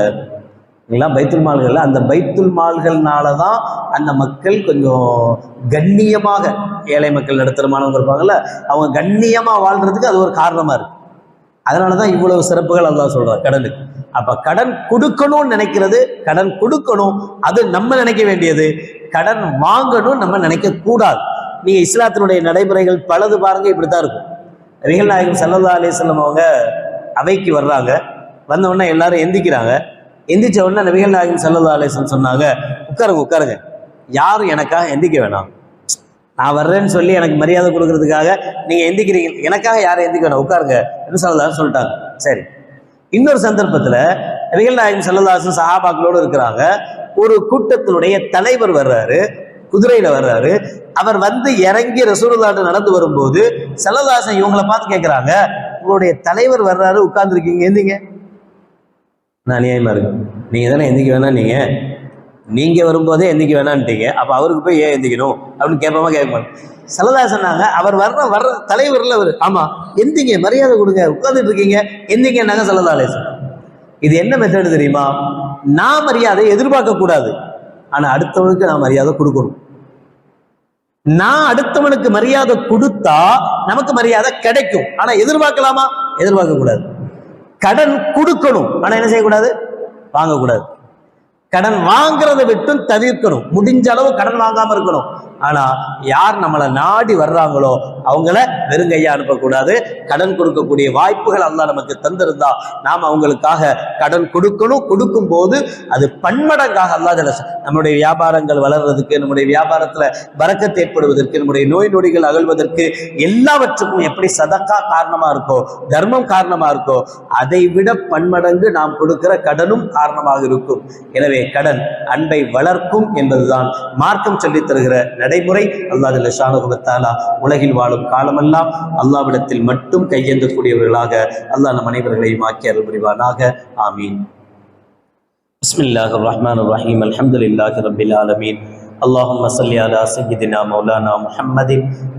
எல்லாம் பைத்துல் மால்கள். அந்த பைத்துல் மால்கள்னாலதான் அந்த மக்கள் கொஞ்சம் கண்ணியமாக, ஏழை மக்கள் நடுத்தரமானவங்க இருப்பாங்கல்ல, அவங்க கண்ணியமா வாழ்றதுக்கு அது ஒரு காரணமா இருக்கு. அதனாலதான் இவ்வளவு சிறப்புகள் அல்லாஹ் சொல்றார் கடனுக்கு. அப்ப கடன் கொடுக்கணும்னு நினைக்கிறது, கடன் கொடுக்கணும் அது நம்ம நினைக்க வேண்டியது, கடன் வாங்கணும் நம்ம நினைக்க கூடாது. நீங்க இஸ்லாத்தினுடைய நடைமுறைகள் பலது பாருங்க, இப்படித்தான் இருக்கும். நபிகள் நாயகம் ஸல்லல்லாஹு அலைஹி வஸல்லம் அவங்க அவைக்கு வர்றாங்க, வந்த உடனே எல்லாரும் எந்திக்கிறாங்க. எந்திரிச்ச உடனே நபிகள் நாயகம் ஸல்லல்லாஹு அலைஹி வஸல்லம் சொன்னாங்க, உட்காருங்க, யாரும் எனக்காக எந்திக்க வேணாம், நான் வர்றேன்னு சொல்லி எனக்கு மரியாதை கொடுக்கறதுக்காக நீங்க எந்திக்கிறீங்க, எனக்காக யாரும் எந்திக்க வேணாம், உட்காருங்க என்று ஸல்லல்லாஹு சொல்லிட்டாங்க. சரி. இன்னொரு சந்தர்ப்பத்துல நபிகள் நாயகம் ஸல்லல்லாஹு அலைஹி வஸல்லம் சஹாபாக்களோடு இருக்கிறாங்க. ஒரு கூட்டத்தினுடைய தலைவர் வர்றாரு, குதிரையில வர்றாரு. அவர் வந்து இறங்கி ரசூலுல்லாஹ்ட்ட நடந்து வரும்போது ஸல்லல்லாஹு இவங்களை பார்த்து கேட்கிறாங்க, உங்களுடைய தலைவர் வர்றாரு, உட்கார்ந்துருக்கீங்க, எந்திங்க. நான் அநியாயமா இருக்கு, நீங்க தானே எந்திக்க வேணாம், நீங்க வரும்போதே எந்திக்க வேணான்ட்டீங்க, அப்ப அவருக்கு போய் ஏன் எந்திக்கணும் அப்படின்னு கேட்பாம கேட்க மாட்டேன். ஸல்லல்லாஹு சொன்னாங்க, அவர் வர்ற தலைவர்ல அவர், ஆமா எந்திங்க, மரியாதை கொடுங்க, உட்கார்ந்துட்டு இருக்கீங்க, எந்திங்கன்னாங்க ஸல்லல்லாஹு. இது என்ன மெத்தட் தெரியுமா? நான் மரியாதை எதிர்பார்க்க கூடாது, ஆனா அடுத்தவனுக்கு நான் மரியாதை கொடுக்கணும். நான் அடுத்தவனுக்கு மரியாதை கொடுத்தா நமக்கு மரியாதை கிடைக்கும். ஆனா எதிர்பார்க்கலாமா? எதிர்பார்க்க கூடாது. கடன் கொடுக்கணும், ஆனா என்ன செய்யக்கூடாது? வாங்கக்கூடாது. கடன் வாங்குறதை விட்டும் தவிர்க்கணும். முடிஞ்ச அளவு கடன் வாங்காம இருக்கணும். ஆனா யார் நம்மளை நாடி வர்றாங்களோ அவங்கள வெறுங்கையா அனுப்பக்கூடாது. கடன் கொடுக்கக்கூடிய வாய்ப்புகள் அல்லாஹ் நமக்கு தந்திருந்தா நாம் அவங்களுக்காக கடன் கொடுக்கணும். கொடுக்கும் போது அது பன்மடங்காக அல்லாஹ் நம்முடைய வியாபாரங்கள் வளர்றதுக்கு, நம்முடைய வியாபாரத்துல பரக்கத்து ஏற்படுவதற்கு, நம்முடைய நோய் நொடிகள் அகழ்வதற்கு, எல்லாவற்றுக்கும் எப்படி சதக்கா காரணமா இருக்கோ, தர்மம் காரணமா இருக்கோ, அதை விட பன்மடங்கு நாம் கொடுக்கிற கடனும் காரணமாக இருக்கும். எனவே கடன் அன்பை வளர்க்கும் என்பதுதான் மார்க்கம் சொல்லித் தருகிற நடைமுறை. அல்லாஹ் ஜல்ல ஷானஹு வ தஆலா உலகில் வாழும் காலமெல்லாம் அல்லாஹ்விடத்தில் மட்டும் கையேந்தக்கூடியவர்களாக அல்லாஹ் நம் அனைவர்களையும் ஆக்கி அருள் புரிவானாக. ஆமீன். பிஸ்மில்லாஹிர் ரஹ்மானிர் ரஹீம். அல்ஹம்துலில்லாஹி ரப்பில் ஆலமீன். اللهم صل على سيدنا مولانا محمد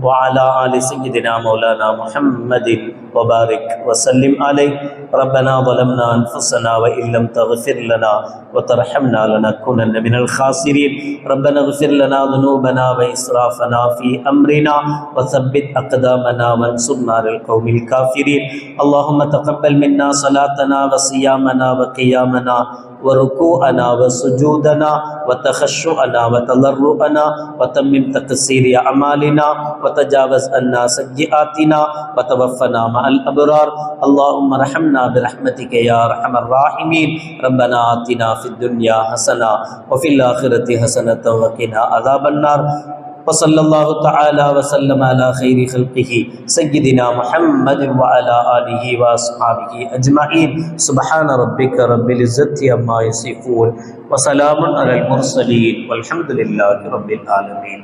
وعلى آل سيدنا مولانا محمد وبارك وسلم عليه. ربنا ظلمنا أنفسنا وإن لم تغفر لنا وترحمنا لنكونن من الخاسرين. ربنا اغفر لنا ذنوبنا وإسرافنا في أمرنا وثبت أقدامنا وانصرنا على القوم الكافرين. اللهم تقبل منا صلاتنا وصيامنا وقيامنا وركوعنا وسجودنا وتخشعنا وتضرعنا وتمم تقصير أعمالنا وتجاوز عنا سيئاتنا وتوفنا مع الأبرار. اللهم ارحمنا برحمتك يا أرحم الراحمين. ربنا آتنا في الدنيا حسنة وفي الآخرة حسنة وقنا عذاب النار. وصلى الله تعالى وسلم على خير خلقه سيدنا محمد وعلى آله وأصحابه أجمعين. سبحان ربك رب العزة عما يصفون وسلام على المرسلين والحمد لله رب العالمين.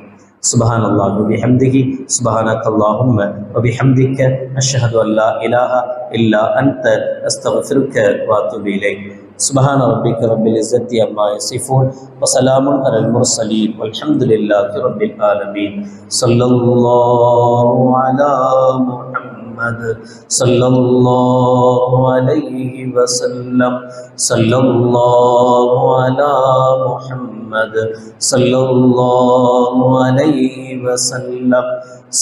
سبحان الله وبحمده سبحانك اللهم وبحمدك أشهد أن لا إله إلا أنت أستغفرك وأتوب إليك. سبحان ربك رب العزة عما يصفون وسلام على المرسلين والحمد لله رب العالمين. صلى الله على محمد صلى الله عليه وسلم. صلى الله على محمد صلى الله عليه وسلم.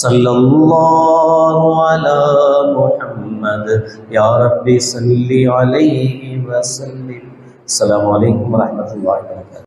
صلى الله على محمد يا ربي صل عليه وسلم. السلام عليكم ورحمة الله وبركاته.